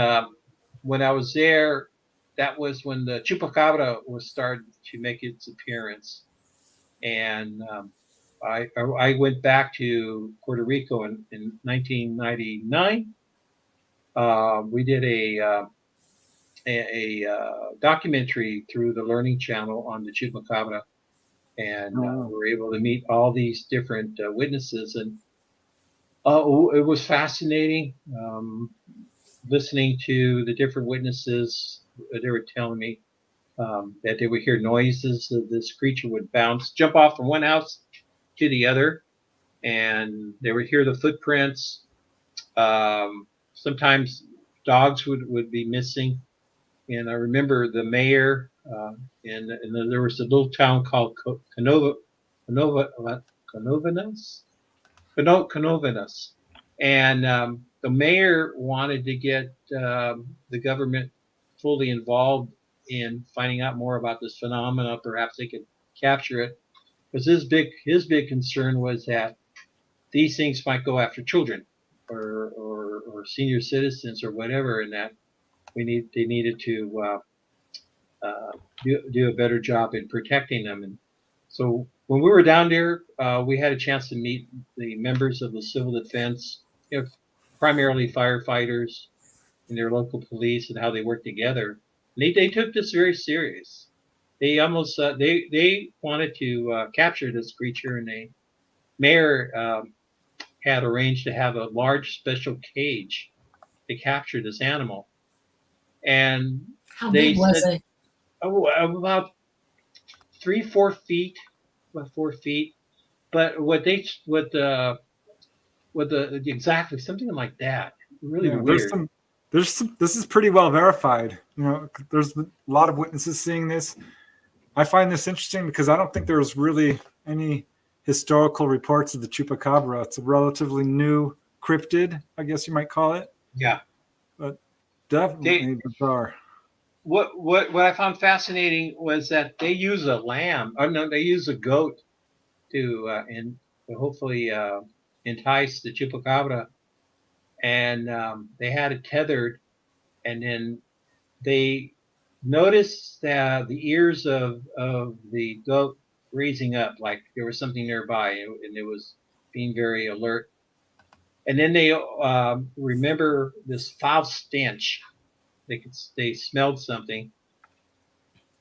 when I was there, that was when the chupacabra was starting to make its appearance, and I went back to Puerto Rico in 1999. We did a documentary through the Learning Channel on the chupacabra, and we were able to meet all these different witnesses, and it was fascinating listening to the different witnesses. They were telling me that they would hear noises. This creature would jump off from one house to the other, and they would hear the footprints. Sometimes dogs would be missing. And I remember the mayor, and there was a little town called Canovanas. And the mayor wanted to get the government fully involved in finding out more about this phenomena. Perhaps they could capture it, because his big concern was that these things might go after children or senior citizens or whatever, and that they needed to do a better job in protecting them. And so when we were down there, we had a chance to meet the members of the civil defense, primarily firefighters and their local police, and how they work together. And they took this very serious. They almost they wanted to capture this creature, and the mayor had arranged to have a large special cage to capture this animal. And how big was it? Oh, about 4 feet, about 4 feet. But exactly something like that. Really weird. This is pretty well verified. There's a lot of witnesses seeing this. I find this interesting because I don't think there's really any historical reports of the chupacabra. It's a relatively new cryptid, I guess you might call it. Yeah. But definitely bizarre. What I found fascinating was that they use a lamb. Oh no, they use a goat to hopefully entice the chupacabra, and they had it tethered, and then they noticed that the ears of the goat raising up, like there was something nearby, and it was being very alert. And then they remember this foul stench. They smelled something,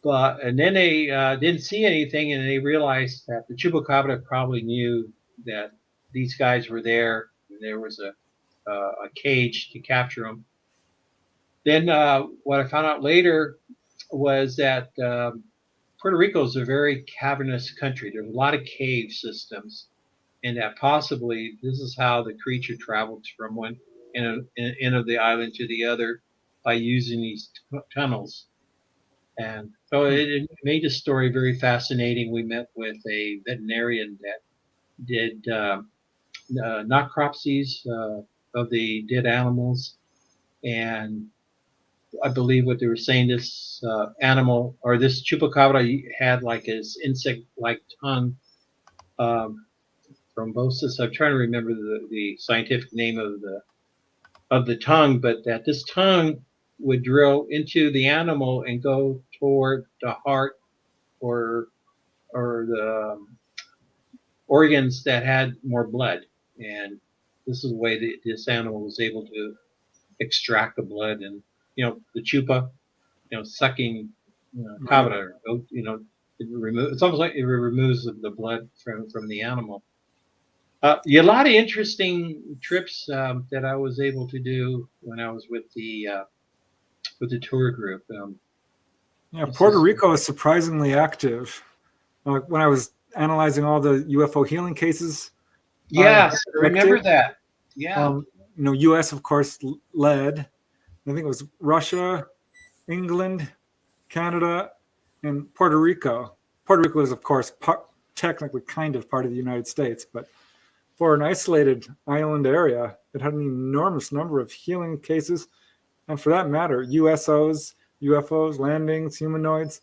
and then they didn't see anything, and they realized that the chupacabra probably knew that these guys were there. And there was a cage to capture them. Then what I found out later was that Puerto Rico is a very cavernous country. There's a lot of cave systems, and that possibly this is how the creature traveled from one end of the island to the other by using these tunnels. And so it made the story very fascinating. We met with a veterinarian that did necropsies of the dead animals, and I believe what they were saying, this animal or this chupacabra had like his insect-like tongue thrombosis. I'm trying to remember the scientific name of the tongue, but that this tongue would drill into the animal and go toward the heart or the organs that had more blood. And this is the way that this animal was able to extract the blood. And the chupa, sucking cabra, it's almost like it removes the blood from the animal. A lot of interesting trips that I was able to do when I was with the tour group. Puerto Rico is surprisingly active. When I was analyzing all the UFO healing cases. Yes, I remember that. Yeah. U.S. of course led. I think it was Russia, England, Canada, and Puerto Rico. Puerto Rico is, of course, technically kind of part of the United States, but for an isolated island area, it had an enormous number of healing cases. And for that matter, USOs, UFOs, landings, humanoids.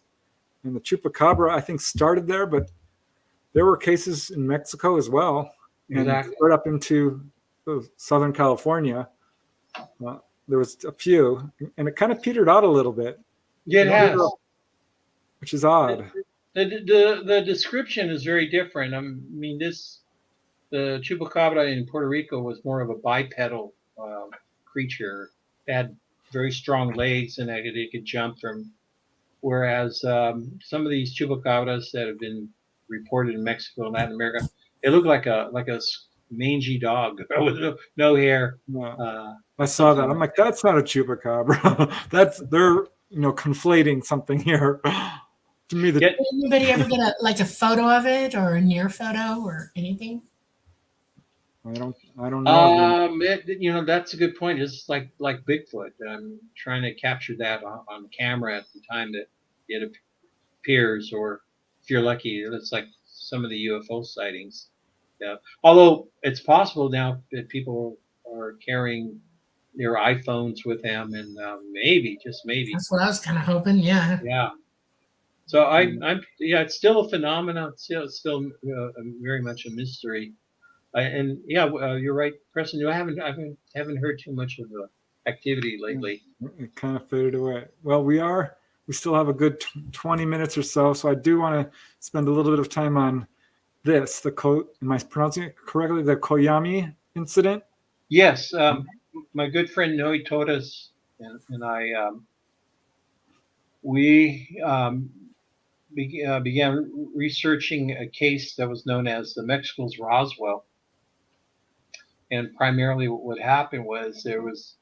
And the chupacabra, I think, started there, but there were cases in Mexico as well. Exactly. And right up into Southern California. There was a few, and it kind of petered out a little bit. Yeah, it has. Which is odd. The description is very different. I mean, the chupacabra in Puerto Rico was more of a bipedal creature. It had very strong legs, and it could jump from. Whereas some of these chupacabras that have been reported in Mexico and Latin America, they look like a mangy dog with no hair. I saw that. I'm like, that's not a chupacabra. They're conflating something here. To me, did anybody ever get a photo of it or a near photo or anything? I don't know. That's a good point. It's like Bigfoot. I'm trying to capture that on camera at the time that it appears, or if you're lucky, it's like some of the UFO sightings. Yeah. Although it's possible now that people are carrying their iPhones with them, and maybe, just maybe. That's what I was kind of hoping. Yeah. Yeah. So it's still a phenomenon. It's still very much a mystery. You're right, Preston. I haven't heard too much of the activity lately. It kind of faded away. Well, we still have a good 20 minutes or so. So I do want to spend a little bit of time on this. Am I pronouncing it correctly? The Coyame incident. Yes, my good friend Noe Torres and I, we began researching a case that was known as the Mexico's Roswell. And primarily what happened was there was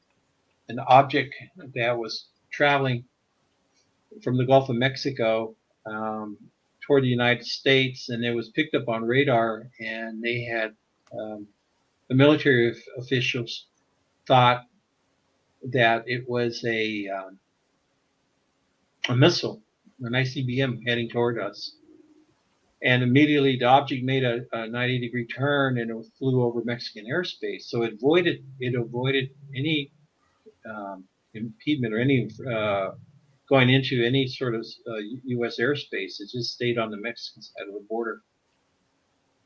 an object that was traveling from the Gulf of Mexico toward the United States, and it was picked up on radar, and they had the military officials thought that it was a missile, an ICBM heading toward us. And immediately the object made a 90-degree turn, and it flew over Mexican airspace. So it avoided any impediment or any going into any sort of U.S. airspace. It just stayed on the Mexican side of the border.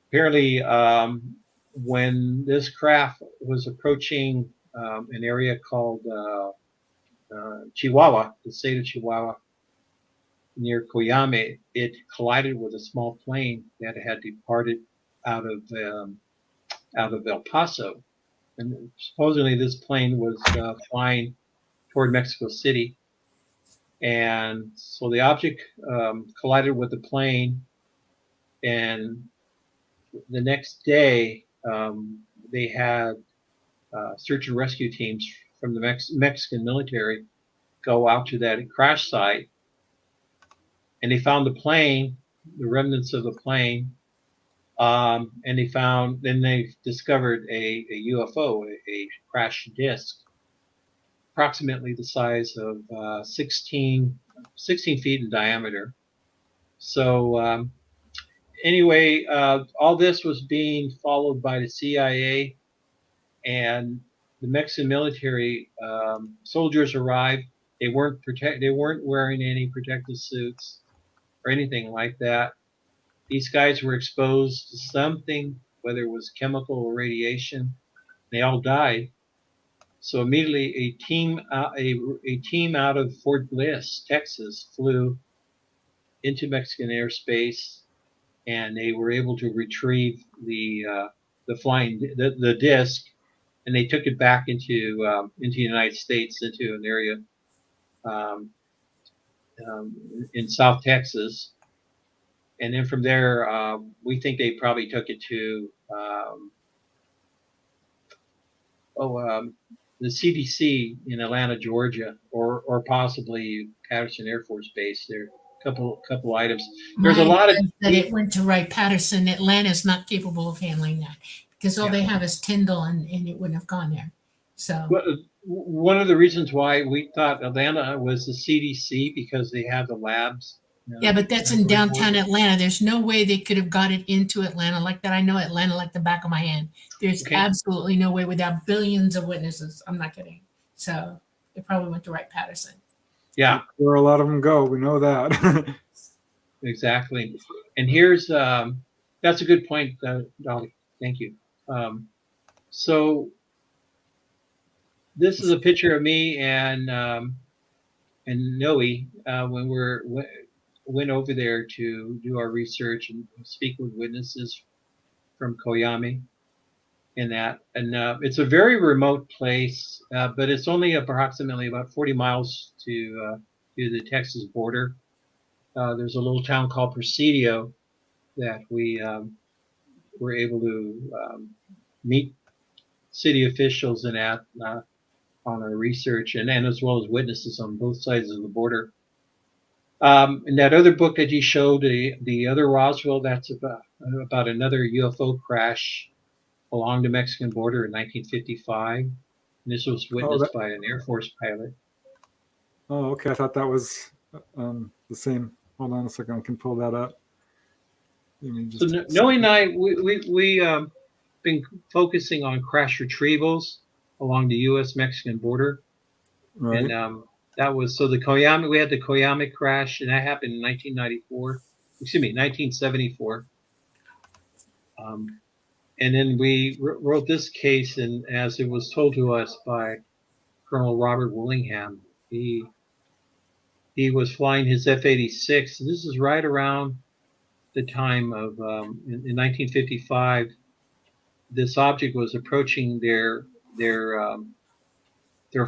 Apparently, when this craft was approaching an area called Chihuahua, the state of Chihuahua, near Coyame, it collided with a small plane that had departed out of El Paso, and supposedly this plane was flying toward Mexico City. And so the object collided with the plane, and the next day they had search and rescue teams from the Mexican military go out to that crash site, and they found the plane, the remnants of the plane, and they discovered a UFO, a crashed disc, approximately the size of 16 feet in diameter. So anyway, all this was being followed by the CIA, and the Mexican military soldiers arrived. They weren't wearing any protective suits or anything like that. These guys were exposed to something, whether it was chemical or radiation. They all died. So immediately, a team out of Fort Bliss, Texas, flew into Mexican airspace, and they were able to retrieve the disc, and they took it back into the United States, into an area in South Texas. And then from there, we think they probably took it to the CDC in Atlanta, Georgia, or possibly Patterson Air Force Base. There are a couple items. There's a lot of that it went to Wright-Patterson. Atlanta is not capable of handling that because all they have is Tyndall, and it wouldn't have gone there. So one of the reasons why we thought Atlanta was the CDC, because they have the labs. Yeah, but that's in downtown Atlanta. There's no way they could have got it into Atlanta like that. I know Atlanta like the back of my hand. There's absolutely no way without billions of witnesses. I'm not kidding. So it probably went to Wright-Patterson. Yeah. Where a lot of them go. We know that. Exactly. And here's, that's a good point, Dolly. Thank you. So this is a picture of me and Noe when we went over there to do our research and speak with witnesses from Coyame and that. And it's a very remote place, but it's only approximately about 40 miles to the Texas border. There's a little town called Presidio that we were able to meet city officials and on our research, and as well as witnesses on both sides of the border. And that other book that you showed, the Other Roswell, that's about another UFO crash along the Mexican border in 1955. And this was witnessed by an Air Force pilot. Oh, okay. I thought that was the same. Hold on a second. I can pull that up. So Noe and I, we been focusing on crash retrievals along the U.S.-Mexican border. Right. And that was, so the Coyame, we had the Coyame crash, and that happened in 1974. And then we wrote this case, and as it was told to us by Colonel Robert Willingham, he was flying his F-86. And this is right around the time of, in 1955, this object was approaching their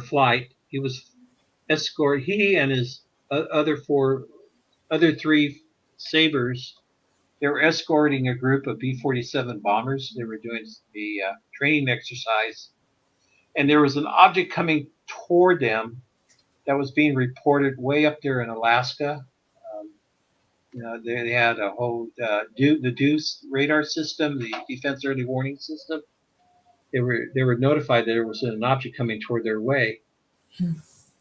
flight. He was he and his other three Sabres, they were escorting a group of B-47 bombers. They were doing the training exercise, and there was an object coming toward them that was being reported way up there in Alaska. They had a whole the DEUCE radar system, the Defense Early Warning System. They were notified that there was an object coming toward their way.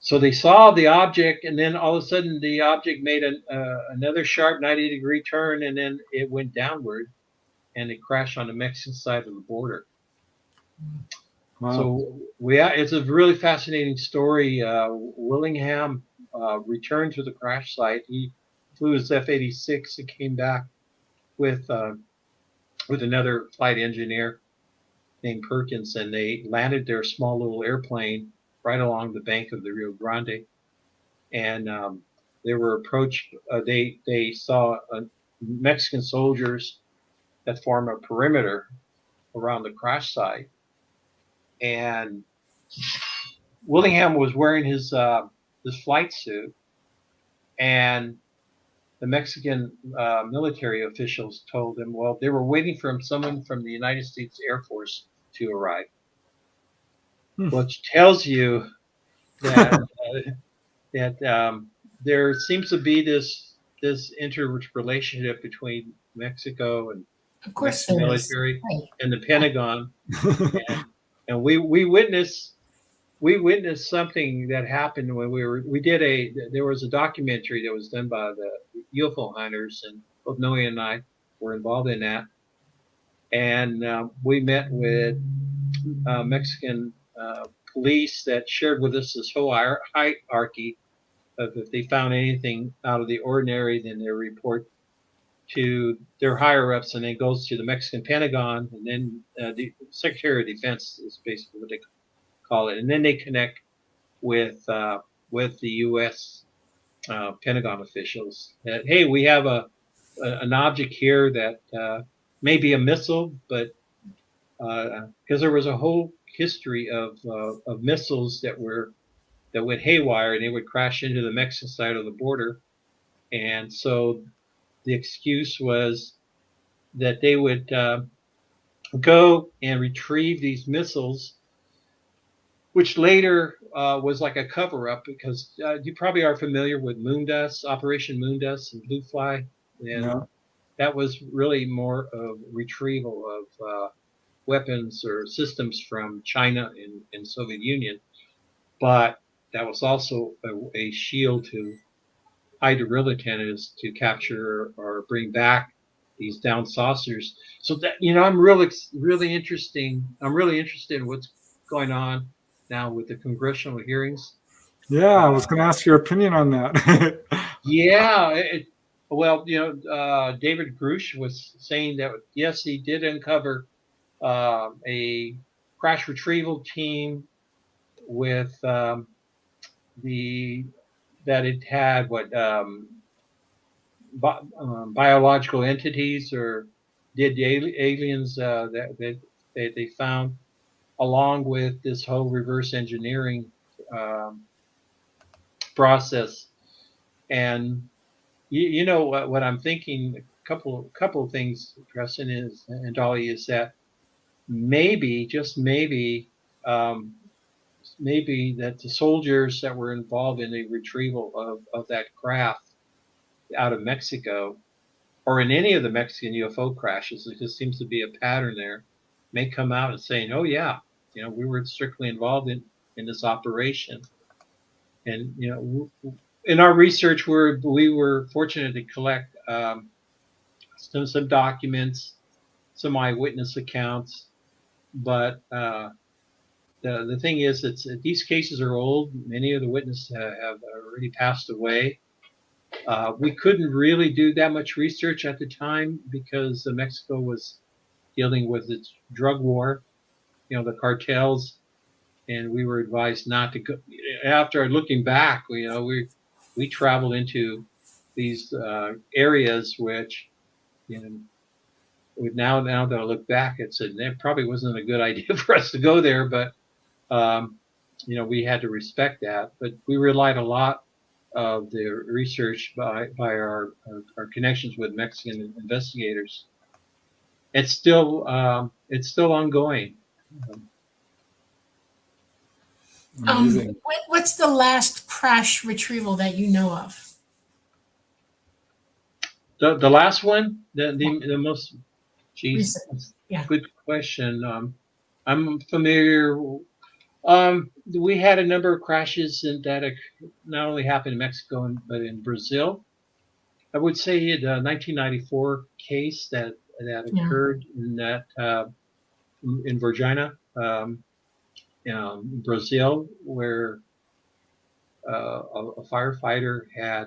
So they saw the object, and then all of a sudden the object made another sharp 90-degree turn, and then it went downward, and it crashed on the Mexican side of the border. Wow. So it's a really fascinating story. Willingham returned to the crash site. He flew his F-86 and came back with another flight engineer named Perkins, and they landed their small little airplane right along the bank of the Rio Grande, and they were approached. They saw Mexican soldiers that form a perimeter around the crash site, and Willingham was wearing his flight suit, And the Mexican military officials told them, well, they were waiting for someone from the United States Air Force to arrive, which tells you that there seems to be this interrelationship between Mexico and Of course Mexican there is. military Right. and the Pentagon, and we witnessed something that happened when there was a documentary that was done by the UFO Hunters, and both Noe and I were involved in that. And we met with Mexican police that shared with us this whole hierarchy of if they found anything out of the ordinary, then they report to their higher ups, and then goes to the Mexican Pentagon, and then the Secretary of Defense is basically what they call it, and then they connect with the U.S. Pentagon officials that, hey, we have an object here that may be a missile, but because there was a whole history of missiles that went haywire, and they would crash into the Mexican side of the border, and so the excuse was that they would go and retrieve these missiles, which later was like a cover-up, because you probably are familiar with Moondust, Operation Moondust and Blue Fly, and that was really more of retrieval of weapons or systems from China and Soviet Union, but that was also a shield to hide the real antennas to capture or bring back these down saucers. So that, I'm really interested in what's going on now with the congressional hearings. Yeah, I was going to ask your opinion on that. Yeah, David Grush was saying that yes, he did uncover a crash retrieval team with that it had biological entities, or did the aliens that they found, along with this whole reverse engineering process. And you know what I'm thinking, a couple of things, Preston and Dolly, is that maybe, just maybe, maybe that the soldiers that were involved in the retrieval of that craft out of Mexico, or in any of the Mexican UFO crashes, there just seems to be a pattern there, may come out and saying, oh yeah, we were strictly involved in this operation. And in our research, we were fortunate to collect some documents, some eyewitness accounts, but the thing is, these cases are old. Many of the witnesses have already passed away. We couldn't really do that much research at the time because Mexico was dealing with its drug war, the cartels, and we were advised not to go. After looking back, we traveled into these areas which, now that I look back, it probably wasn't a good idea for us to go there, but we had to respect that. But we relied a lot of the research by our connections with Mexican investigators. It's still ongoing. What's the last crash retrieval that you know of? The last one, the most, geez, yeah. Good question. I'm familiar. We had a number of crashes that not only happened in Mexico but in Brazil. I would say the 1994 case that occurred in Virginia, Brazil, where a firefighter had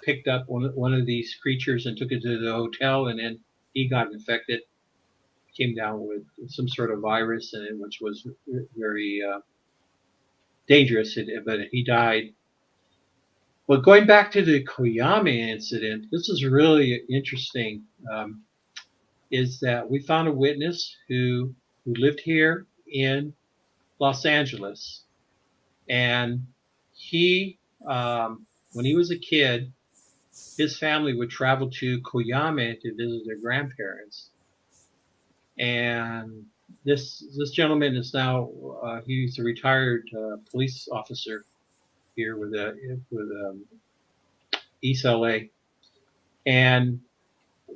picked up one of these creatures and took it to the hotel, and then he got infected, came down with some sort of virus, which was very dangerous, but he died. Well, going back to the Coyame incident, this is really interesting. Is that we found a witness who lived here in Los Angeles, and he when he was a kid, his family would travel to Coyame to visit their grandparents. And this gentleman is now he's a retired police officer here with East LA, and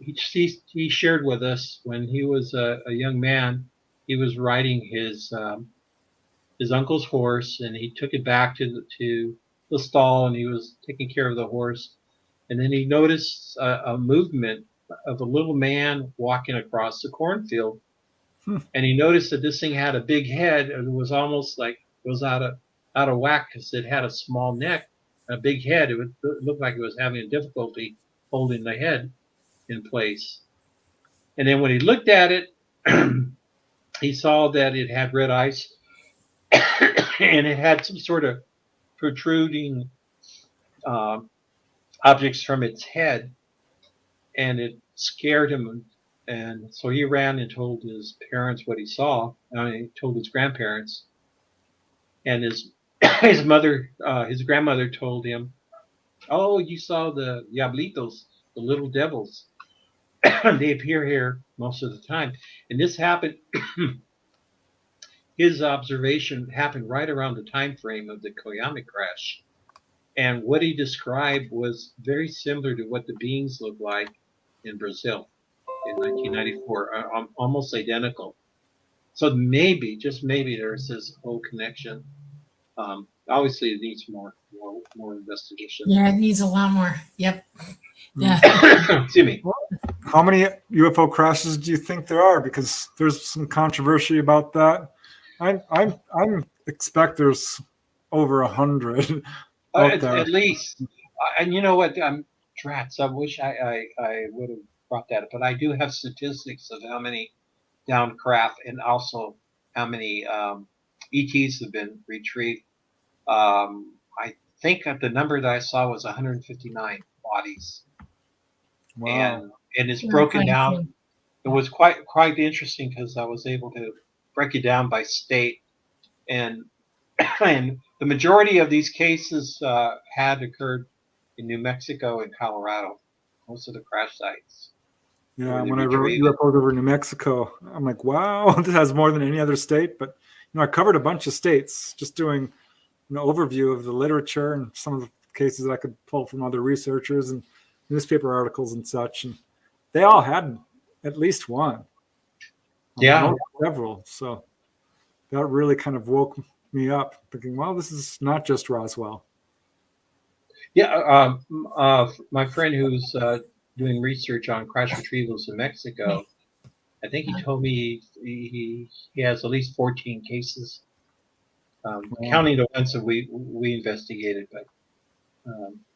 he shared with us when he was a young man, he was riding his uncle's horse, and he took it back to the stall, and he was taking care of the horse, and then he noticed a movement of a little man walking across the cornfield. And he noticed that this thing had a big head, and it was almost like it was out of whack because it had a small neck, a big head. It looked like it was having difficulty holding the head in place. And then when he looked at it, he saw that it had red eyes, and it had some sort of protruding objects from its head, and it scared him. And so he ran and told his parents what he saw. He told his grandparents, and his grandmother told him, "Oh, you saw the diablitos, the little devils. They appear here most of the time." And this happened. His observation happened right around the time frame of the Coyame crash, and what he described was very similar to what the beings looked like in Brazil in 1994, almost identical. So maybe, just maybe, there's this whole connection. Obviously, it needs more investigation. Yeah, it needs a lot more. Yep. Yeah. Excuse me. How many UFO crashes do you think there are? Because there's some controversy about that. I expect there's over 100 out there. At least. And you know what? Drats. I wish I would have brought that up, but I do have statistics of how many downed craft and also how many ETs have been retrieved. I think the number that I saw was 159 bodies. Wow. And it's broken down. It was quite interesting because I was able to break it down by state, and the majority of these cases had occurred in New Mexico and Colorado. Most of the crash sites. Yeah, when I wrote UFOs over New Mexico, I'm like, wow, this has more than any other state. But I covered a bunch of states, just doing an overview of the literature and some of the cases that I could pull from other researchers and newspaper articles and such, and they all had at least one. Yeah, several. So that really kind of woke me up, thinking, well, this is not just Roswell. Yeah, my friend who's doing research on crash retrievals in Mexico, I think he told me he has at least 14 cases, counting the ones that we investigated. But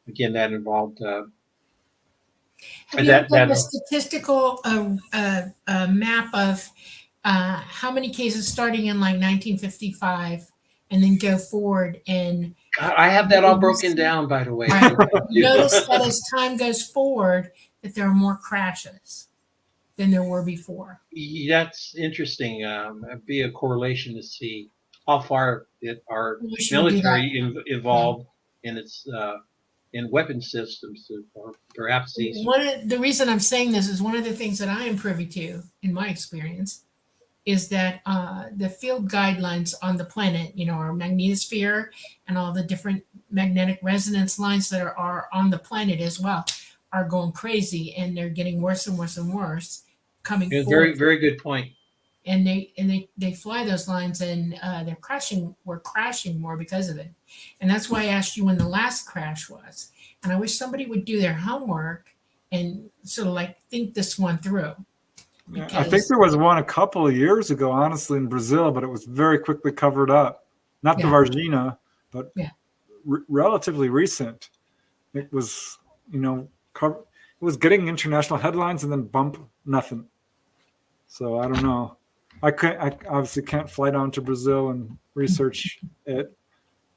again, that involved. Have you done a statistical map of how many cases starting in like 1955 and then go forward? And I have that all broken down, by the way. Right. Notice that as time goes forward, that there are more crashes than there were before. That's interesting. It'd be a correlation to see how far our military evolved in its in weapon systems, or perhaps these. The reason I'm saying this is one of the things that I am privy to, in my experience, is that the field guidelines on the planet, our magnetosphere and all the different magnetic resonance lines that are on the planet as well, are going crazy, and they're getting worse and worse and worse coming forward. Very, very good point. And they fly those lines, and they're crashing. We're crashing more because of it. And that's why I asked you when the last crash was. And I wish somebody would do their homework and sort of like think this one through. I think there was one a couple of years ago, honestly, in Brazil, but it was very quickly covered up. Not the Varginha, but relatively recent. It was, it was getting international headlines and then bump, nothing. So I don't know. I obviously can't fly down to Brazil and research it.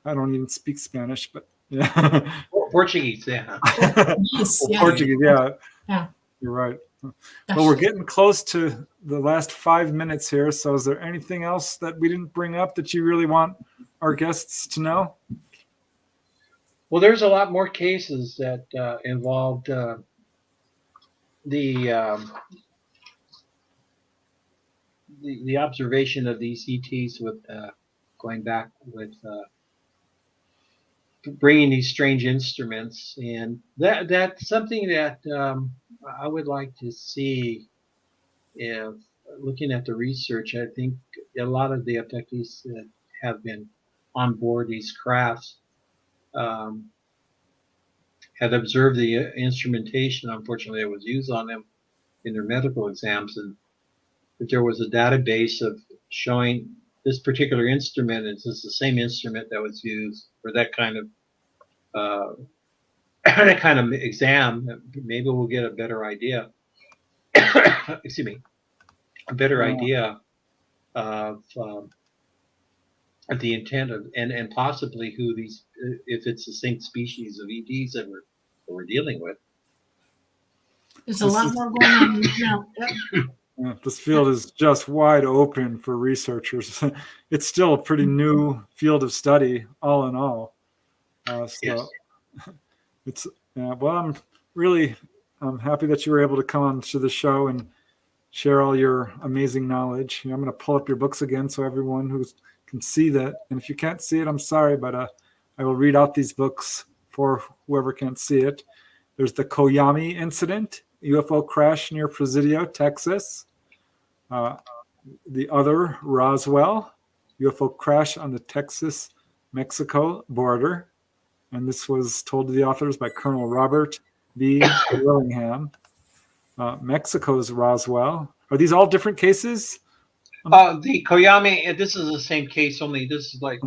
I don't even speak Spanish, but yeah. Portuguese, yeah. Portuguese, yeah. You're right. Well, we're getting close to the last 5 minutes here. So is there anything else that we didn't bring up that you really want our guests to know? Well, there's a lot more cases that involved the observation of these ETs with going back with bringing these strange instruments, and that's something that I would like to see. If looking at the research, I think a lot of the abductees that have been on board these crafts had observed the instrumentation, unfortunately, that was used on them in their medical exams, and that there was a database of showing this particular instrument is the same instrument that was used for that kind of that kind of exam. Maybe we'll get a better idea. Excuse me, a better idea of the intent of and possibly who these, if it's the same species of ETs that we're dealing with. There's a lot more going on now. Yep. This field is just wide open for researchers. It's still a pretty new field of study, all in all. Yes. It's well, I'm happy that you were able to come on to the show and share all your amazing knowledge. I'm going to pull up your books again so everyone who can see that. And if you can't see it, I'm sorry, but I will read out these books for whoever can't see it. There's the Coyame incident, UFO crash near Presidio, Texas. The Other Roswell, UFO crash on the Texas-Mexico border. And this was told to the authors by Colonel Robert B. Willingham. Mexico's Roswell. Are these all different cases? The Coyame, this is the same case, only this is like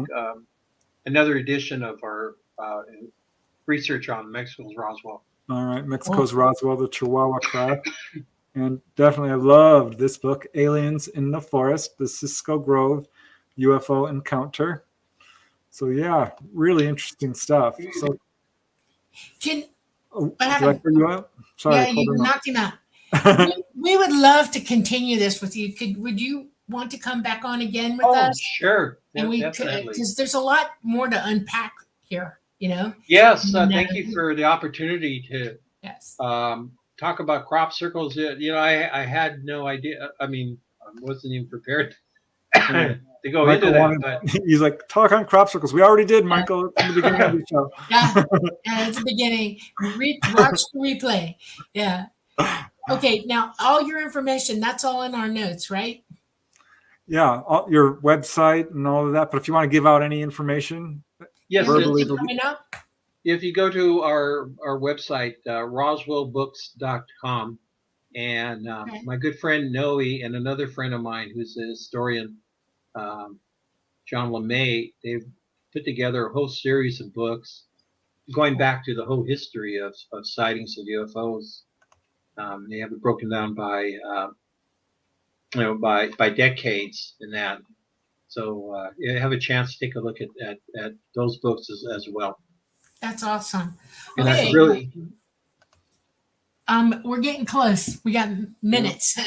another edition of our research on Mexico's Roswell. All right, Mexico's Roswell, the Chihuahua crash. And definitely I loved this book, Aliens in the Forest, the Cisco Grove UFO Encounter. So yeah, really interesting stuff. So did I cut you out? Sorry, yeah, you knocked him out. we would love to continue this with you. Would you want to come back on again with us? Sure. And we could, because there's a lot more to unpack here, Yes, thank you for the opportunity to yes. Talk about crop circles. I had no idea. I mean, I wasn't even prepared to go Michael into that. But he's like, talk on crop circles. We already did, Michael, at the beginning of the show. Yeah, it's the beginning. Watch the replay. Yeah. Okay, now all your information, that's all in our notes, right? Yeah, your website and all of that. But if you want to give out any information, yes, verbally, coming up. If you go to our website, roswellbooks.com, and my good friend Noe and another friend of mine who's a historian, John LeMay, they've put together a whole series of books going back to the whole history of sightings of UFOs. They have it broken down by by decades in that. So you have a chance to take a look at those books as well. That's awesome. And okay. that's really. We're getting close. We got minutes.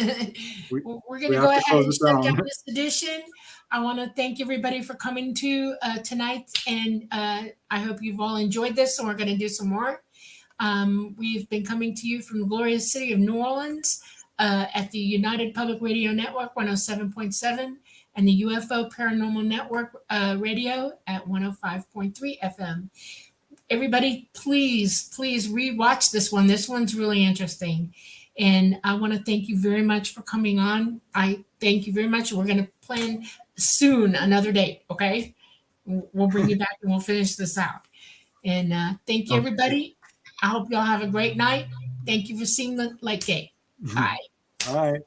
We're going to go ahead and shut down this edition. I want to thank everybody for coming to tonight, and I hope you've all enjoyed this, and we're going to do some more. We've been coming to you from the glorious city of New Orleans at the United Public Radio Network 107.7 and the UFO Paranormal Network radio at 105.3 FM. Everybody, please rewatch this one. This one's really interesting. And I want to thank you very much for coming on. I thank you very much. We're going to plan soon another date, okay? We'll bring you back and we'll finish this out. And thank you, everybody. I hope y'all have a great night. Thank you for seeing the light gate. Bye. Bye.